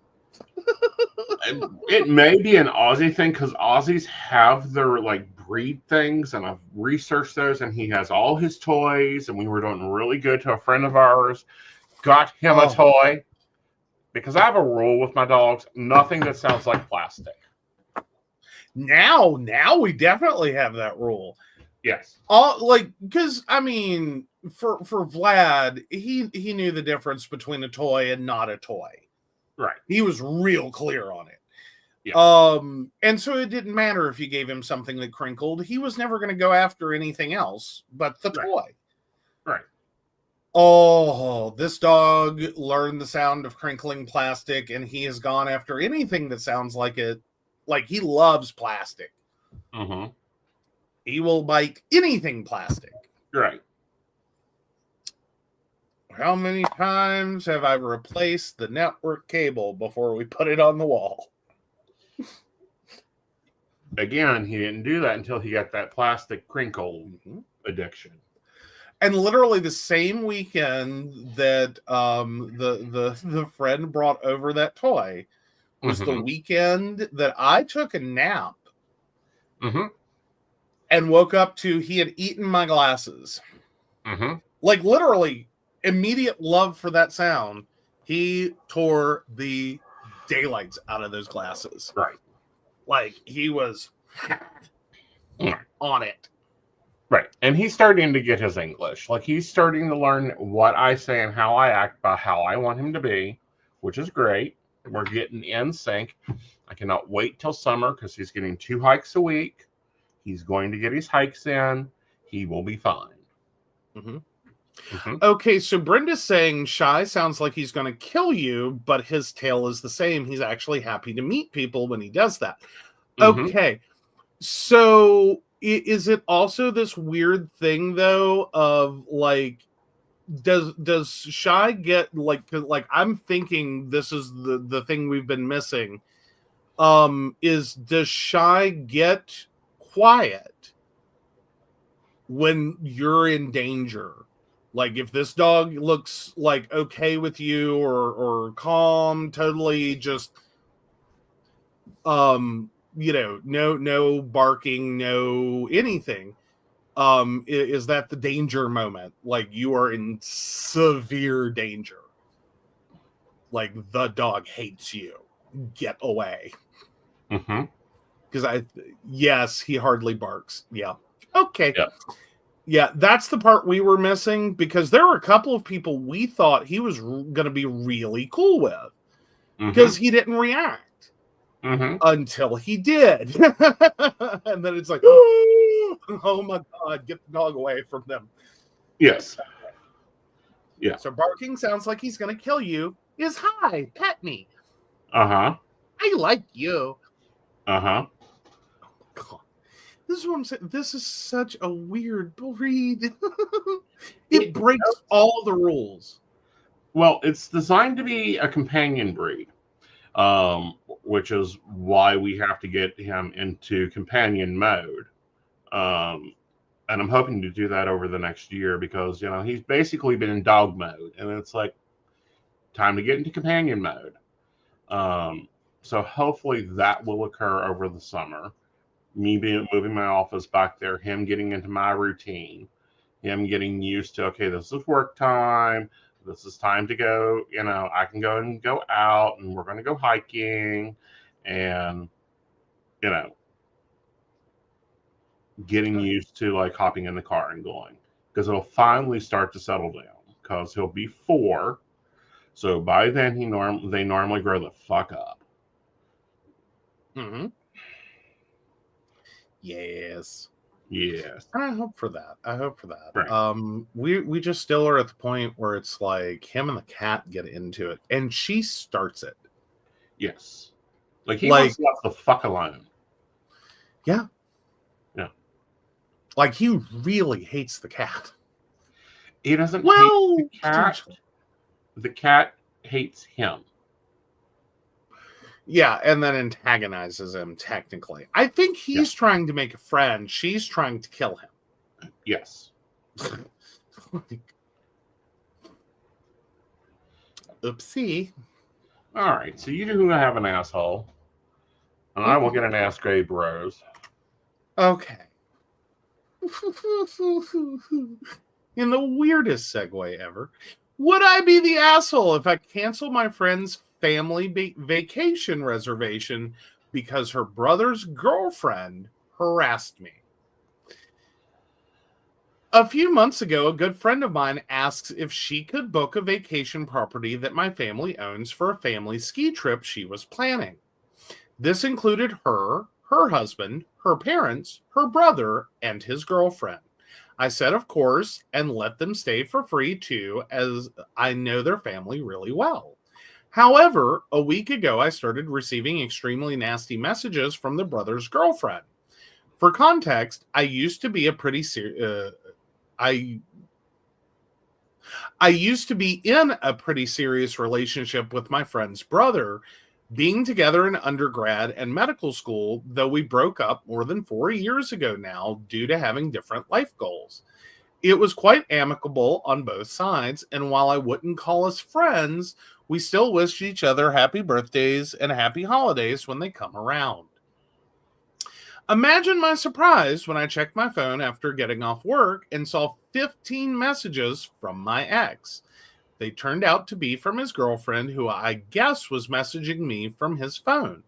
It may be an Aussie thing, because Aussies have their, like, breed things, and I've researched those, and he has all his toys, and we were doing really good to a friend of ours, got him a toy, because I have a rule with my dogs, nothing that sounds like plastic. Now we definitely have that rule. Yes. Like, because, I mean, for Vlad, he knew the difference between a toy and not a toy. Right. He was real clear on it. Yeah. And so it didn't matter if you gave him something that crinkled. He was never going to go after anything else but the toy. Right. Oh, this dog learned the sound of crinkling plastic, and he has gone after anything that sounds like it. Like, he loves plastic. He will bite anything plastic. Right. How many times have I replaced the network cable before we put it on the wall? again, he didn't do that until he got that plastic crinkle addiction. And literally the same weekend that the friend brought over that toy was the weekend that I took a nap and woke up to he had eaten my glasses. Like literally immediate love for that sound. He tore the daylights out of those glasses. Right. Like he was on it. Right. And he's starting to get his English. Like he's starting to learn what I say and how I act by how I want him to be, which is great. We're getting in sync. I cannot wait till summer because he's getting 2 hikes a week. He's going to get his hikes in. He will be fine. Okay, so Brenda's saying Shy sounds like he's going to kill you, but his tail is the same. He's actually happy to meet people when he does that. Okay, so is it also this weird thing though of like, does Shy get like I'm thinking this is the thing we've been missing. Does Shy get quiet when you're in danger? Like if this dog looks like okay with you or calm, totally just no barking, no anything. Is that the danger moment? Like you are in severe danger. Like the dog hates you. Get away. Because yes, he hardly barks. Yeah. Okay. Yeah, that's the part we were missing because there were a couple of people we thought he was going to be really cool with because he didn't react until he did. And then it's like, oh my God, get the dog away from them. Yes. Yeah. So barking sounds like he's going to kill you is hi, pet me. I like you. Oh my God. This is what I'm saying. This is such a weird breed. It breaks all the rules. Well, it's designed to be a companion breed, which is why we have to get him into companion mode. And I'm hoping to do that over the next year because, he's basically been in dog mode. And it's like, time to get into companion mode. So hopefully that will occur over the summer. Me moving my office back there, him getting into my routine, him getting used to, okay, this is work time. This is time to go, I can go out and we're going to go hiking and, getting used to like hopping in the car and going because it'll finally start to settle down because he'll be 4. So by then they normally grow the fuck up. Yes. I hope for that. Right. We just still are at the point where it's like him and the cat get into it and she starts it. Yes. Like he wants to let the fuck alone. Yeah. Like he really hates the cat. He doesn't hate the cat. The cat hates him. Yeah, and then antagonizes him, technically. I think he's trying to make a friend. She's trying to kill him. Yes. Oopsie. All right, so you do have an asshole. And I will get an Ask Gabe Rose. Okay. In the weirdest segue ever. Would I be the asshole if I cancel my friend's family vacation reservation because her brother's girlfriend harassed me? A few months ago, a good friend of mine asks if she could book a vacation property that my family owns for a family ski trip she was planning. This included her husband, her parents, her brother, and his girlfriend. I said, of course, and let them stay for free too, as I know their family really well. However, a week ago, I started receiving extremely nasty messages from the brother's girlfriend. For context, I used to be in a pretty serious relationship with my friend's brother, Being together in undergrad and medical school, though we broke up more than 4 years ago now due to having different life goals. It was quite amicable on both sides, and while I wouldn't call us friends, we still wish each other happy birthdays and happy holidays when they come around. Imagine my surprise when I checked my phone after getting off work and saw 15 messages from my ex. They turned out to be from his girlfriend, who I guess was messaging me from his phone.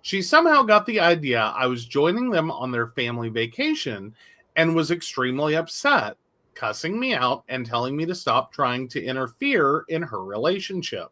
She somehow got the idea I was joining them on their family vacation and was extremely upset, cussing me out and telling me to stop trying to interfere in her relationship.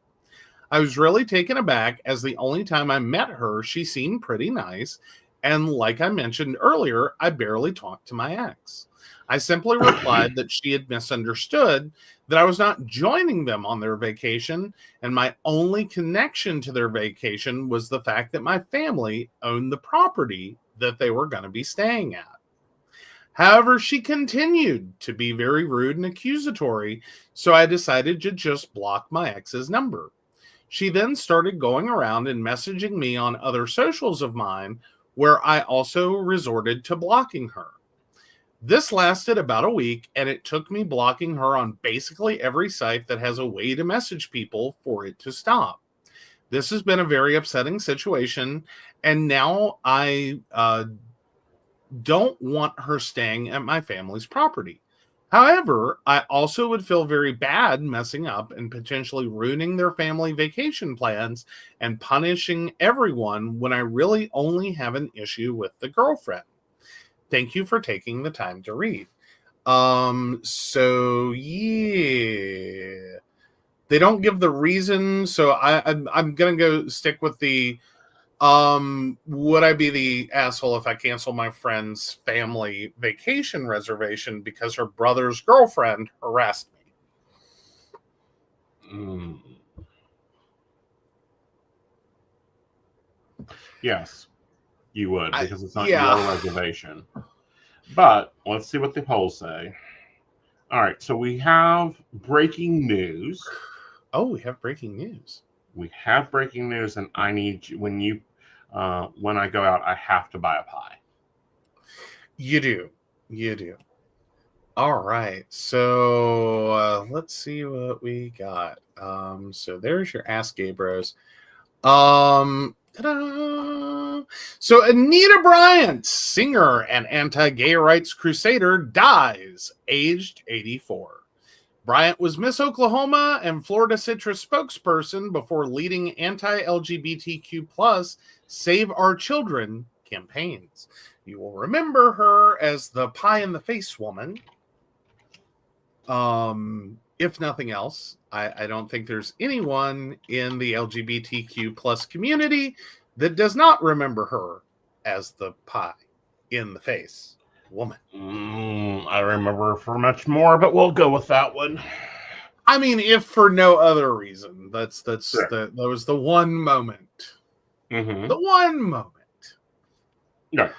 I was really taken aback, as the only time I met her, she seemed pretty nice, and like I mentioned earlier, I barely talked to my ex. I simply replied that she had misunderstood, that I was not joining them on their vacation, and my only connection to their vacation was the fact that my family owned the property that they were going to be staying at. However, she continued to be very rude and accusatory, so I decided to just block my ex's number. She then started going around and messaging me on other socials of mine, where I also resorted to blocking her. This lasted about a week, and it took me blocking her on basically every site that has a way to message people for it to stop. This has been a very upsetting situation, and now I don't want her staying at my family's property. However, I also would feel very bad messing up and potentially ruining their family vacation plans and punishing everyone when I really only have an issue with the girlfriend. Thank you for taking the time to read. So yeah, they don't give the reason. So I'm gonna go stick with the would I be the asshole if I cancel my friend's family vacation reservation because her brother's girlfriend harassed me? Yes, you would, because it's not your reservation. But let's see what the polls say. All right, so we have breaking news. Oh, we have breaking news. We have breaking news, and I need you, when I go out, I have to buy a pie. You do. All right, so let's see what we got. So there's your Ask Gay Bros. Ta-da! So Anita Bryant, singer and anti-gay rights crusader, dies, aged 84. Bryant was Miss Oklahoma and Florida Citrus spokesperson before leading anti-LGBTQ plus Save Our Children campaigns. You will remember her as the pie in the face woman. If nothing else, I don't think there's anyone in the LGBTQ plus community that does not remember her as the pie in the face woman. I remember her for much more, but we'll go with that one. I mean, if for no other reason, that was the one moment. Mm-hmm. The one moment. No.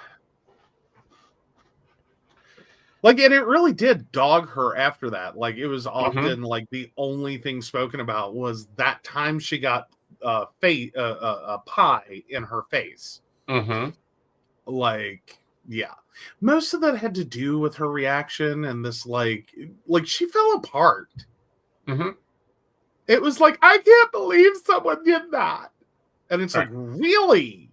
Like, and it really did dog her after that. Like, it was often like the only thing spoken about was that time she got a pie in her face. Mm-hmm. Like, yeah. Most of that had to do with her reaction and this, like she fell apart. Mm-hmm. It was like, I can't believe someone did that. And it's like, really?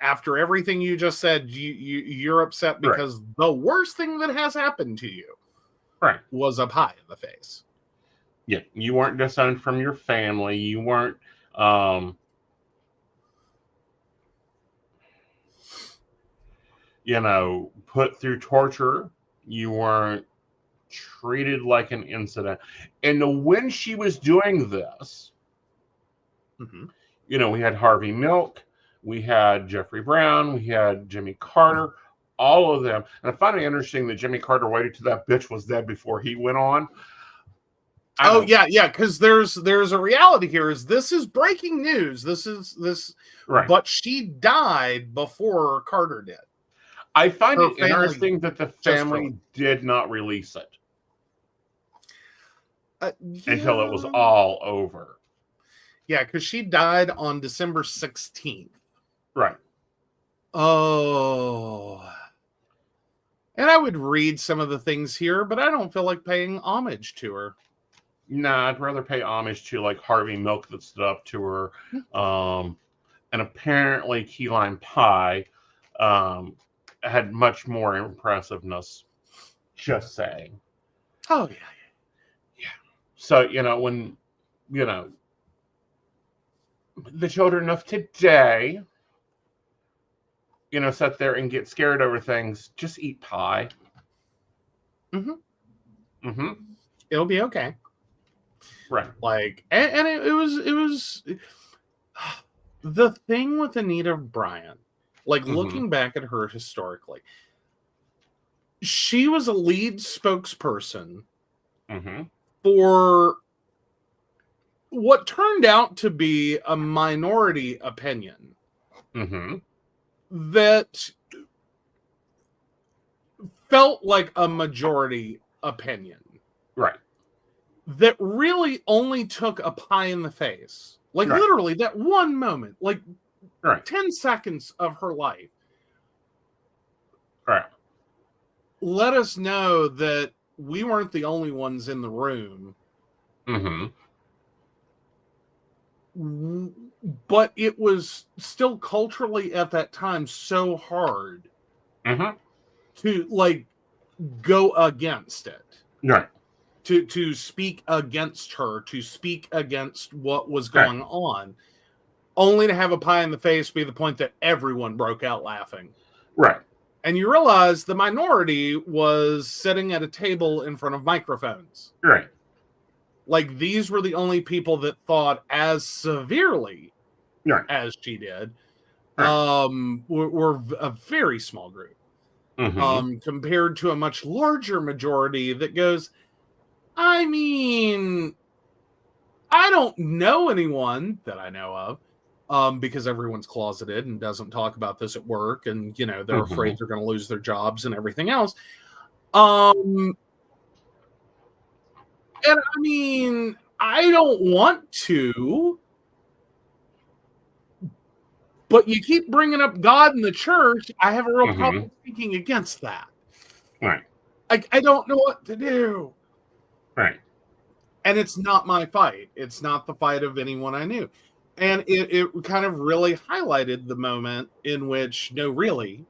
After everything you just said, you're upset because the worst thing that has happened to you was a pie in the face. Yeah, you weren't disowned from your family. You weren't put through torture. You weren't treated like an incident. And when she was doing this, we had Harvey Milk, we had Jeffrey Brown, we had Jimmy Carter, all of them. And I find it interesting that Jimmy Carter waited till that bitch was dead before he went on. Yeah, because there's a reality here. This is breaking news. This right. But she died before Carter did. I find it interesting that the family did not release it until it was all over. Yeah, because she died on December 16th. Right. Oh. And I would read some of the things here, but I don't feel like paying homage to her. Nah, I'd rather pay homage to like Harvey Milk that stood up to her. And apparently key lime pie had much more impressiveness. Just saying. Oh, yeah. So, when, the children of today, sit there and get scared over things, just eat pie. It'll be okay. Right. Like, and it was the thing with Anita Bryant, like looking back at her historically, she was a lead spokesperson for what turned out to be a minority opinion that felt like a majority opinion. Right. That really only took a pie in the face. Like literally that one moment, like 10 seconds of her life. Right. Let us know that we weren't the only ones in the room. But it was still culturally at that time so hard to like go against it. Right. To speak against her, to speak against what was going on, only to have a pie in the face be the point that everyone broke out laughing. Right. And you realize the minority was sitting at a table in front of microphones. Right. Like these were the only people that thought as severely as she did. Were a very small group. Compared to a much larger majority that goes, I mean, I don't know anyone that I know of, because everyone's closeted and doesn't talk about this at work, and they're afraid they're going to lose their jobs and everything else. And I mean, I don't want to, but you keep bringing up God and the church. I have a real problem speaking against that. Right. I don't know what to do. Right. And it's not my fight. It's not the fight of anyone I knew. And it kind of really highlighted the moment in which, no, really,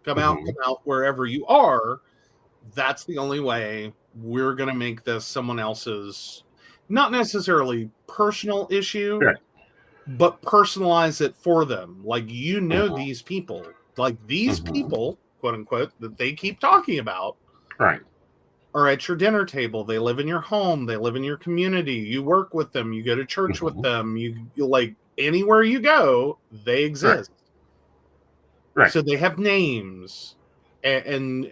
come out wherever you are. That's the only way we're going to make this someone else's, not necessarily personal issue, but personalize it for them. Like, these people, like these people, quote unquote, that they keep talking about. Right. Are at your dinner table. They live in your home. They live in your community. You work with them. You go to church with them. You like anywhere you go, they exist. Right. So they have names and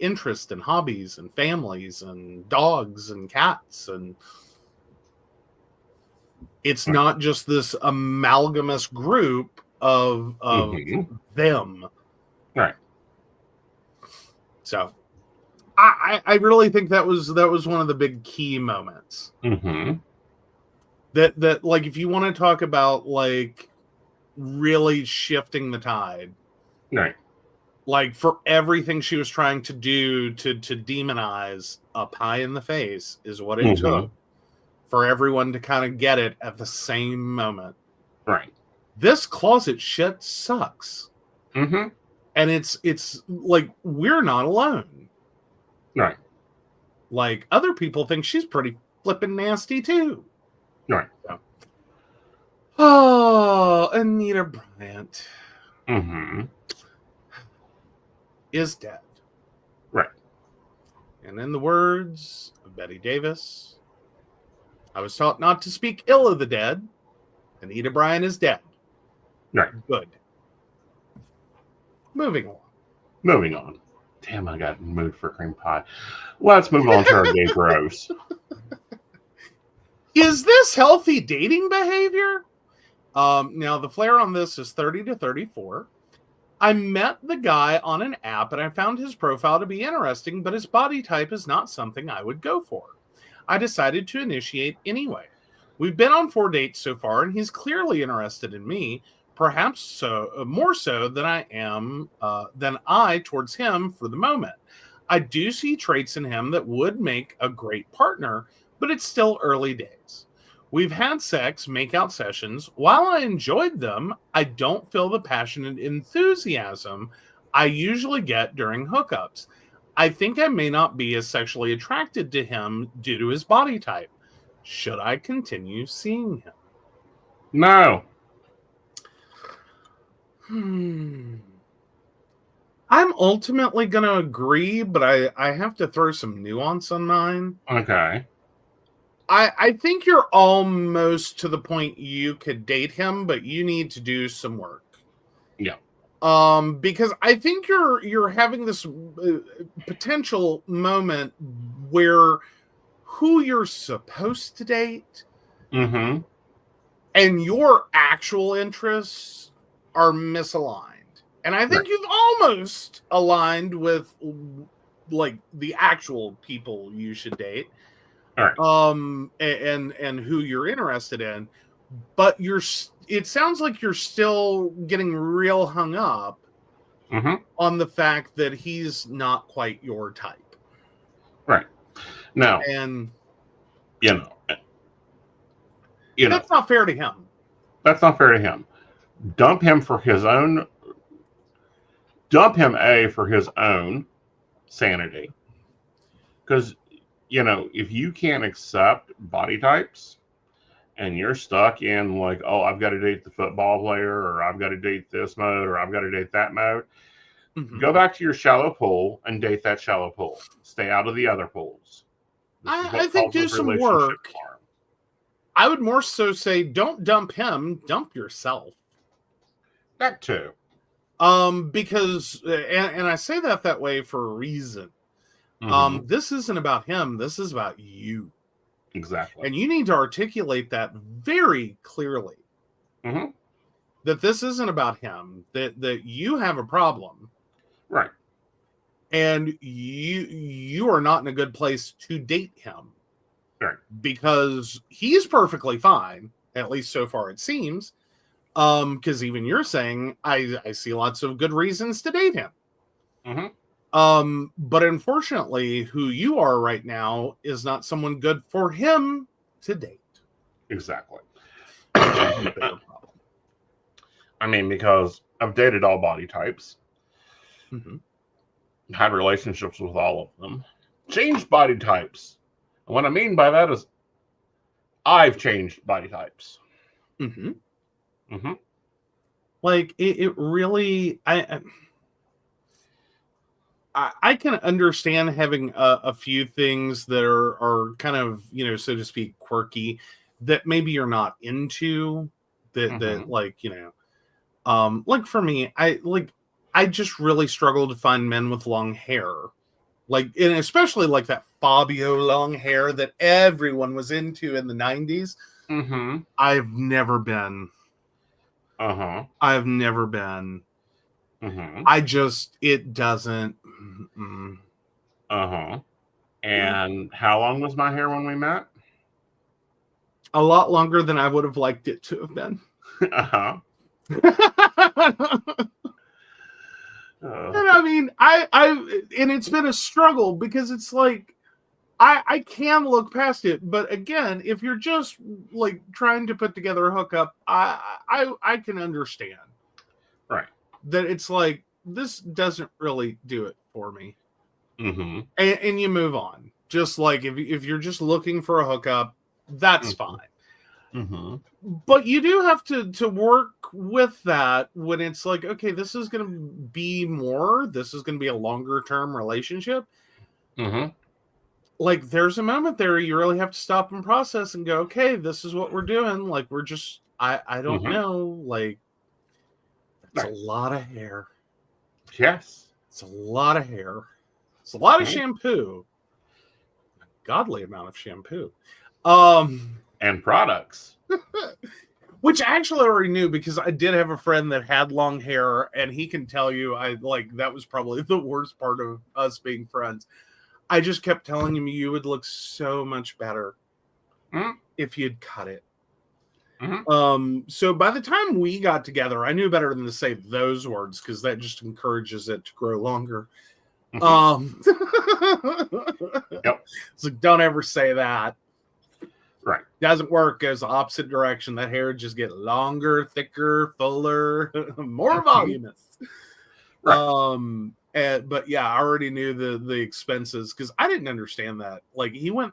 interests and hobbies and families and dogs and cats, and it's not just this amalgamous group of them. Right. So I really think that was one of the big key moments. That like, if you want to talk about like really shifting the tide, right? Like for everything she was trying to do to demonize, a pie in the face is what it took for everyone to kind of get it at the same moment. Right. This closet shit sucks. And it's like, we're not alone. Right. Like, other people think she's pretty flippin' nasty too. Right. So. Oh, Anita Bryant is dead. Right. And in the words of Betty Davis, I was taught not to speak ill of the dead. Anita Bryant is dead. Right. Good. Moving on. Damn, I got in the mood for cream pie. Let's move on to our gay bros. Is this healthy dating behavior? Now, the flare on this is 30 to 34. I met the guy on an app and I found his profile to be interesting, but his body type is not something I would go for. I decided to initiate anyway. We've been on 4 dates so far, and he's clearly interested in me, perhaps more so than I towards him for the moment. I do see traits in him that would make a great partner, but it's still early days. We've had sex, make-out sessions. While I enjoyed them, I don't feel the passionate enthusiasm I usually get during hookups. I think I may not be as sexually attracted to him due to his body type. Should I continue seeing him? No. I'm ultimately going to agree, but I have to throw some nuance on mine. Okay. I think you're almost to the point you could date him, but you need to do some work. Yeah. Because I think you're having this potential moment where who you're supposed to date Mm-hmm. and your actual interests are misaligned. And I think you've almost aligned with like the actual people you should date. All right. And who you're interested in, but it sounds like you're still getting real hung up on the fact that he's not quite your type. Right. Now, and you know, that's not fair to him. That's not fair to him. Dump him for his own sanity. Because, if you can't accept body types and you're stuck in like, oh, I've got to date the football player, or I've got to date this mode, or I've got to date that mode, go back to your shallow pool and date that shallow pool. Stay out of the other pools. I think do some work. I would more so say don't dump him, dump yourself. That too. Because, and I say that way for a reason. This isn't about him. This is about you. Exactly. And you need to articulate that very clearly. That this isn't about him. That you have a problem. Right. And you are not in a good place to date him. Right. Because he's perfectly fine, at least so far it seems. Because even you're saying, I see lots of good reasons to date him. But unfortunately, who you are right now is not someone good for him to date. Exactly. I mean, because I've dated all body types, had relationships with all of them, changed body types. And what I mean by that is I've changed body types. Like it really, I can understand having a few things that are kind of, so to speak, quirky that maybe you're not into that like, like for me, I just really struggle to find men with long hair, like, and especially like that Fabio long hair that everyone was into in the 90s. I've never been. I've never been. It doesn't. And how long was my hair when we met? A lot longer than I would have liked it to have been. And I mean, and it's been a struggle because it's like, I can look past it, but again, if you're just like trying to put together a hookup, I can understand. Right. That it's like, this doesn't really do it for me. And you move on. Just like if you're just looking for a hookup, that's fine. But you do have to work with that when it's like, okay, this is going to be more. This is going to be a longer term relationship. Like there's a moment there you really have to stop and process and go, okay, this is what we're doing. Like we're just, I don't know. Like that's a lot of hair. Yes. It's a lot of hair. It's a lot of shampoo. A godly amount of shampoo. And products. Which actually I already knew because I did have a friend that had long hair and he can tell you that was probably the worst part of us being friends. I just kept telling him you would look so much better if you'd cut it. So by the time we got together, I knew better than to say those words because that just encourages it to grow longer. Yep. It's like, don't ever say that. Right. Doesn't work. Goes the opposite direction. That hair just get longer, thicker, fuller, more voluminous. Right. But yeah, I already knew the expenses because I didn't understand that. Like he went,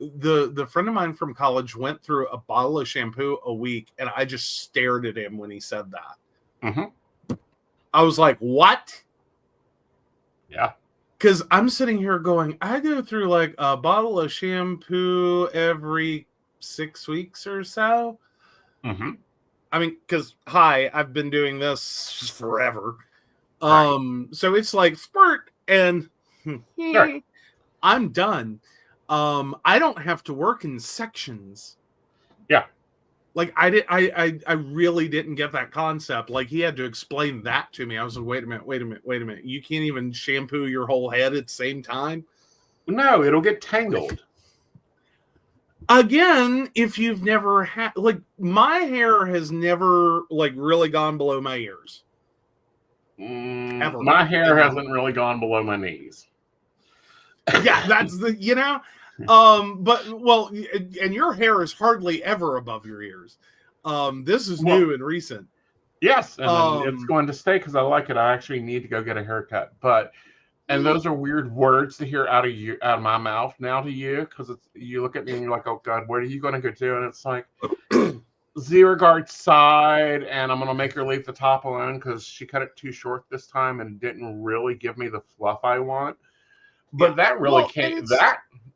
the friend of mine from college went through a bottle of shampoo a week, and I just stared at him when he said that. I was like, what? Yeah. Because I'm sitting here going, I go through like a bottle of shampoo every 6 weeks or so. I mean, because I've been doing this forever. So it's like spurt and I'm done. I don't have to work in sections. Yeah. Like I really didn't get that concept. Like he had to explain that to me. I was like, wait a minute. You can't even shampoo your whole head at the same time? No, it'll get tangled. Again, if you've never had, like, my hair has never like really gone below my ears. Ever. My hair hasn't really gone below my knees. Yeah, that's the, but well, and your hair is hardly ever above your ears. This is new and recent. Yes, and it's going to stay because I like it. I actually need to go get a haircut, and those are weird words to hear out of my mouth now to you, because you look at me and you're like, oh God, what are you going to go do? And it's like Z-regard side, and I'm going to make her leave the top alone because she cut it too short this time and didn't really give me the fluff I want. But that really came.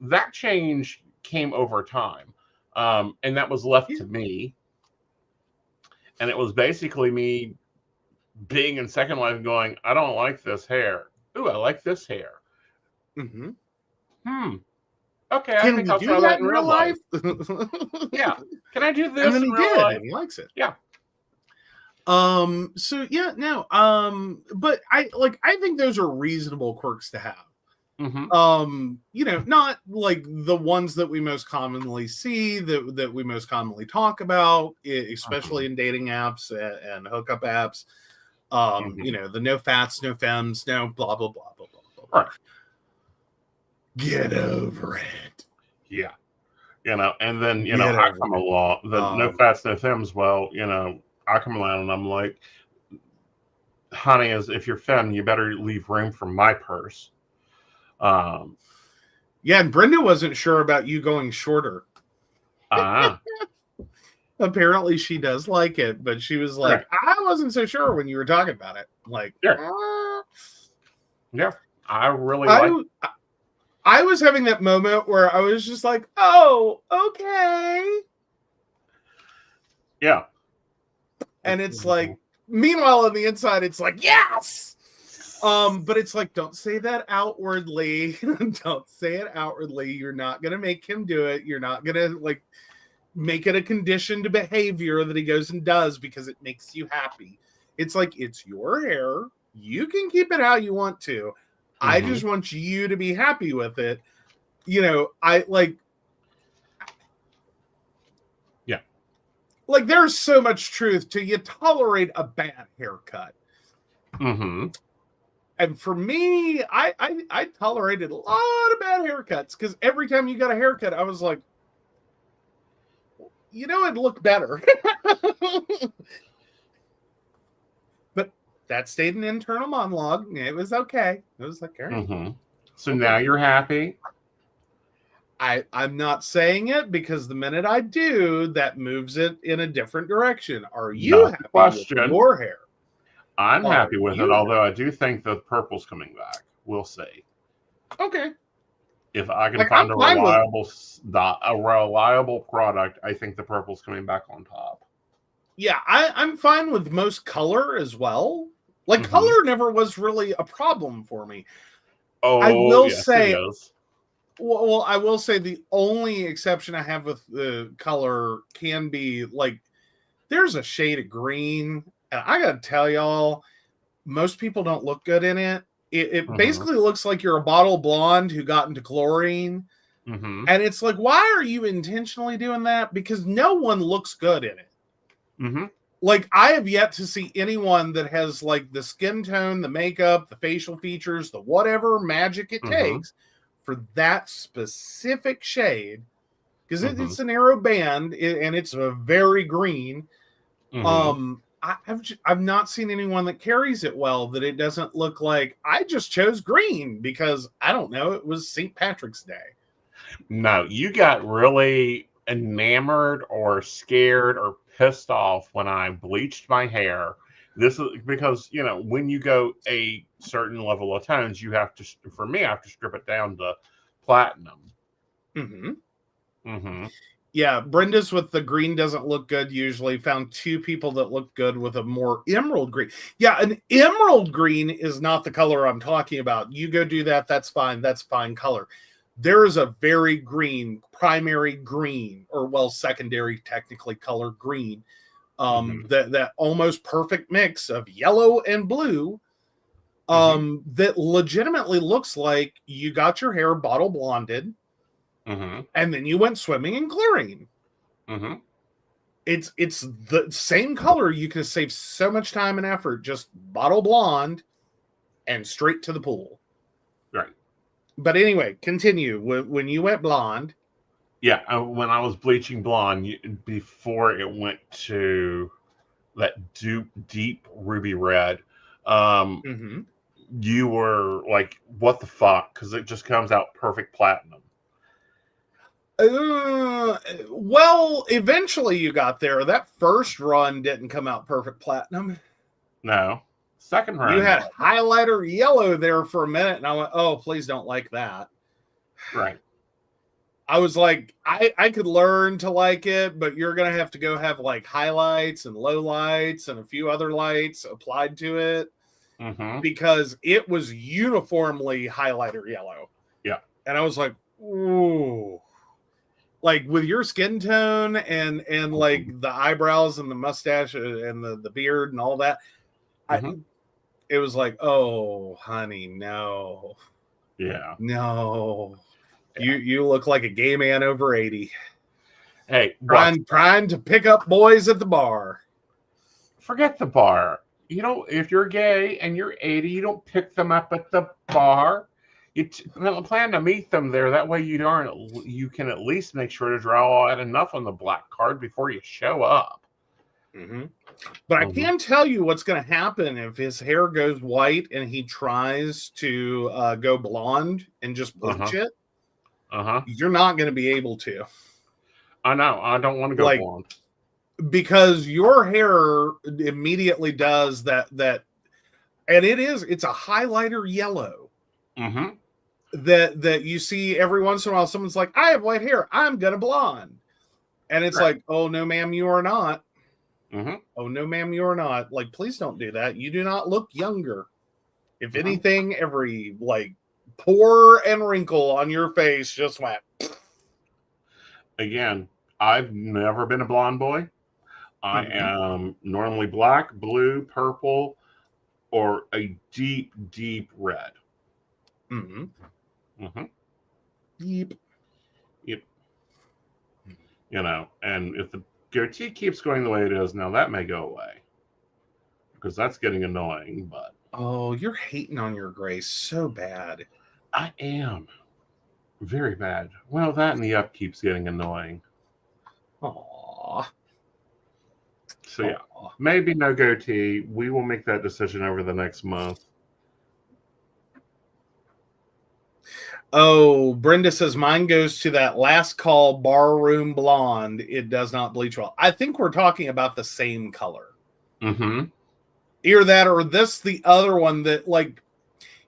That change came over time, and that was left to me. And it was basically me being in Second Life, going, I don't like this hair. Ooh, I like this hair. Okay, I think I'll try that in real life. Yeah, can I do this? And then he did, and he likes it. Yeah. So yeah, no. But I think those are reasonable quirks to have. Not like the ones that we most commonly see, that we most commonly talk about, especially in dating apps and hookup apps. The no fats, no femmes, no blah blah blah blah blah blah. Right. Get over it. Yeah. And then I come along, the no fats, no femmes. Well, I come along and I'm like, honey, if you're femme, you better leave room for my purse. Yeah, and Brenda wasn't sure about you going shorter. Apparently she does like it, but she was like, I wasn't so sure when you were talking about it. Like, yeah, I really like. I was having that moment where I was just like, oh, okay. Yeah. And it's like, meanwhile on the inside, it's like, yes. But it's like, don't say that outwardly. Don't say it outwardly. You're not going to make him do it. You're not going to like make it a conditioned behavior that he goes and does because it makes you happy. It's like, it's your hair. You can keep it how you want to. I just want you to be happy with it. I like, like there's so much truth to you tolerate a bad haircut. And for me, I tolerated a lot of bad haircuts because every time you got a haircut, I was like, it'd look better. But that stayed an internal monologue. It was okay. It was like, all right. So now you're happy? I'm not saying it because the minute I do, that moves it in a different direction. Are you happy with your hair? I'm happy with it, although I do think the purple's coming back. We'll see. Okay. If I can find a reliable product, I think the purple's coming back on top. Yeah, I'm fine with most color as well. Like color never was really a problem for me. Oh, I will yes, say, it is. Well, I will say the only exception I have with the color can be like there's a shade of green, and I gotta tell y'all, most people don't look good in it. It basically looks like you're a bottle blonde who got into chlorine. Mm-hmm. And it's like, why are you intentionally doing that? Because no one looks good in it. Mm-hmm. Like, I have yet to see anyone that has like the skin tone, the makeup, the facial features, the whatever magic it takes for that specific shade. Because it's a narrow band and it's a very green. I've not seen anyone that carries it well that it doesn't look like I just chose green because I don't know, it was St. Patrick's Day. No, you got really enamored or scared or pissed off when I bleached my hair. This is because, you know, when you go a certain level of tones, you have to, for me, I have to strip it down to platinum. Yeah, Brenda's with the green doesn't look good usually. Found 2 people that look good with a more emerald green. Yeah, an emerald green is not the color I'm talking about. You go do that, that's fine. That's fine color. There is a very green, primary green, or well, secondary technically color green. That almost perfect mix of yellow and blue. That legitimately looks like you got your hair bottle blonded. And then you went swimming and chlorine. It's the same color. You could save so much time and effort just bottle blonde and straight to the pool. Right. But anyway, continue. When you went blonde. Yeah, when I was bleaching blonde, before it went to that deep ruby red, you were like, what the fuck? Because it just comes out perfect platinum. Well, eventually you got there. That first run didn't come out perfect platinum. No. Second run. You had highlighter yellow there for a minute, and I went, oh, please don't like that. Right. I was like, I could learn to like it, but you're going to have to go have like highlights and lowlights and a few other lights applied to it because it was uniformly highlighter yellow. Yeah. And I was like, ooh. Like with your skin tone and like the eyebrows and the mustache and the beard and all that, it was like, oh, honey, no. Yeah. No. Yeah. You look like a gay man over 80. Hey, trying to pick up boys at the bar. Forget the bar. You know, if you're gay and you're 80, you don't pick them up at the bar. You plan to meet them there. That way you can at least make sure to draw out enough on the black card before you show up. But I can tell you what's going to happen if his hair goes white and he tries to go blonde and just bleach it. You're not going to be able to. I know. I don't want to go blonde. Because your hair immediately does that. And it's a highlighter yellow. That you see every once in a while. Someone's like, I have white hair, I'm gonna blonde. And it's like, oh no, ma'am, you are not. Oh no, ma'am, you are not. Like, please don't do that. You do not look younger. If anything, every like pore and wrinkle on your face just went. Again, I've never been a blonde boy. I am normally black, blue, purple, or a deep, deep red. Deep. Yep. You know, and if the goatee keeps going the way it is now, that may go away because that's getting annoying. But oh, you're hating on your gray so bad. I am very bad. Well, that and the upkeep's getting annoying. Aww. So yeah, maybe no goatee. We will make that decision over the next month. Oh, Brenda says mine goes to that last call barroom blonde. It does not bleach well. I think we're talking about the same color. Either that or this, the other one that like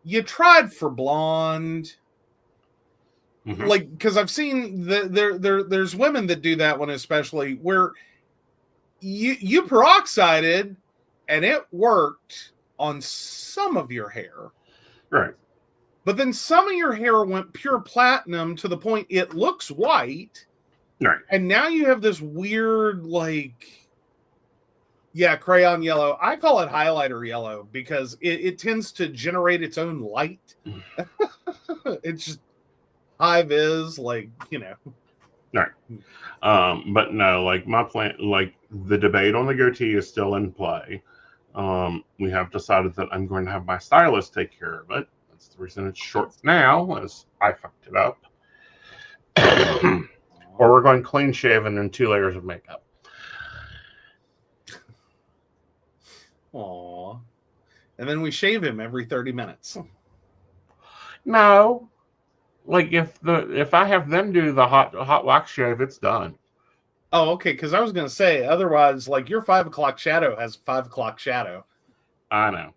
you tried for blonde. Like, because I've seen there's women that do that one, especially where you peroxided and it worked on some of your hair. Right. But then some of your hair went pure platinum to the point it looks white. Right. And now you have this weird, like, crayon yellow. I call it highlighter yellow because it tends to generate its own light. It's just hive is, like, you know. All right. But no, like my plan, like the debate on the goatee is still in play. We have decided that I'm going to have my stylist take care of it. That's the reason it's short now, as I fucked it up. Or we're going clean shaven and 2 layers of makeup. Aww. And then we shave him every 30 minutes. No. Like if I have them do the hot wax shave, it's done. Oh, okay. Because I was going to say, otherwise, like your 5 o'clock shadow has 5 o'clock shadow. I know.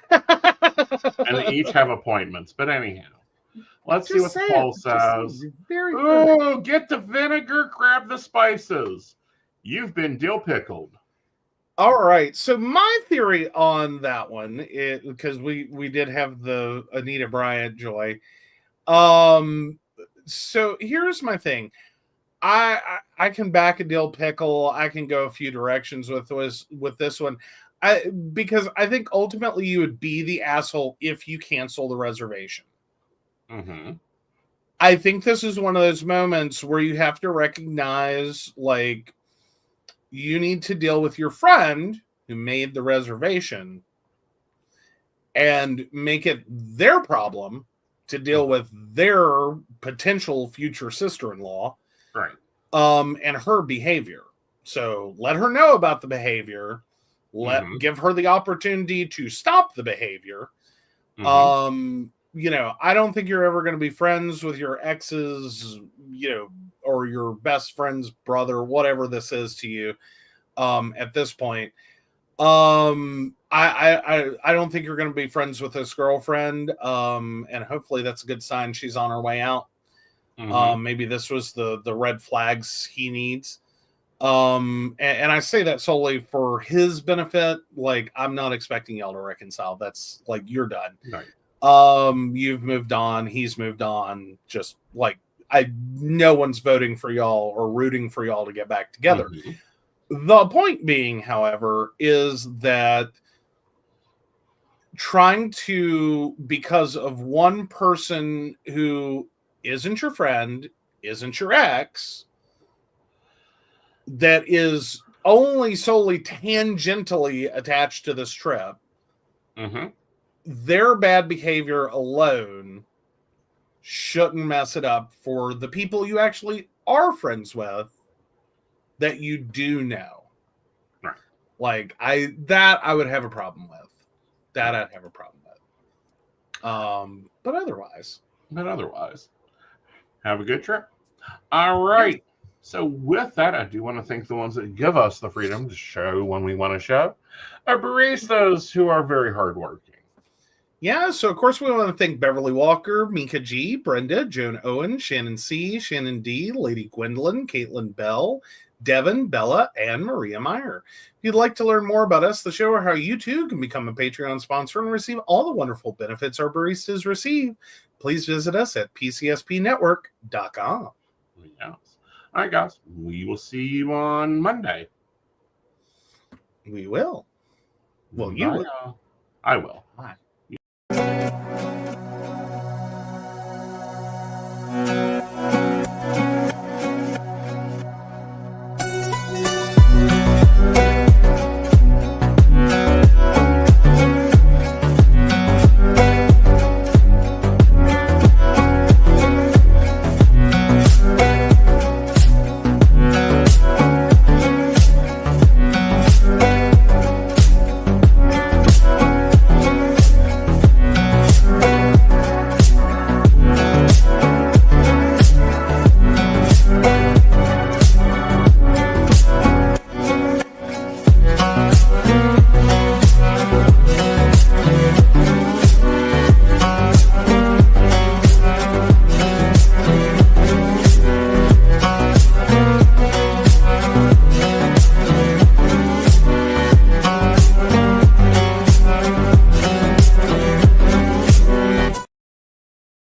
And they each have appointments. But anyhow, let's see what the poll says. Oh, get the vinegar, grab the spices. You've been dill pickled. All right. So my theory on that one, because we did have the Anita Bryant joy. So here's my thing. I can back a dill pickle. I can go a few directions with this one. Because I think ultimately you would be the asshole if you cancel the reservation. Mm-hmm. I think this is one of those moments where you have to recognize, like, you need to deal with your friend who made the reservation and make it their problem to deal with their potential future sister-in-law, right? And her behavior. So let her know about the behavior. Give her the opportunity to stop the behavior. You know, I don't think you're ever going to be friends with your ex's, you know, or your best friend's brother, whatever this is to you, at this point. I don't think you're going to be friends with this girlfriend. And hopefully that's a good sign she's on her way out. Maybe this was the red flags he needs. And I say that solely for his benefit. Like, I'm not expecting y'all to reconcile. That's like, you're done. Right. You've moved on. He's moved on. Just like, no one's voting for y'all or rooting for y'all to get back together. The point being, however, is that trying to, because of one person who isn't your friend, isn't your ex, that is only solely tangentially attached to this trip, their bad behavior alone shouldn't mess it up for the people you actually are friends with that you do know. Right. Like, I would have a problem with. That I'd have a problem with. But otherwise, have a good trip. All right. So with that, I do want to thank the ones that give us the freedom to show when we want to show. Our baristas who are very hardworking. Yeah, so of course we want to thank Beverly Walker, Mika G, Brenda, Joan Owen, Shannon C, Shannon D, Lady Gwendolyn, Caitlin Bell, Devin, Bella, and Maria Meyer. If you'd like to learn more about us, the show, or how you too can become a Patreon sponsor and receive all the wonderful benefits our baristas receive, please visit us at pcspnetwork.com. Yes. All right, guys. We will see you on Monday. We will. Well, you will. I will. Bye.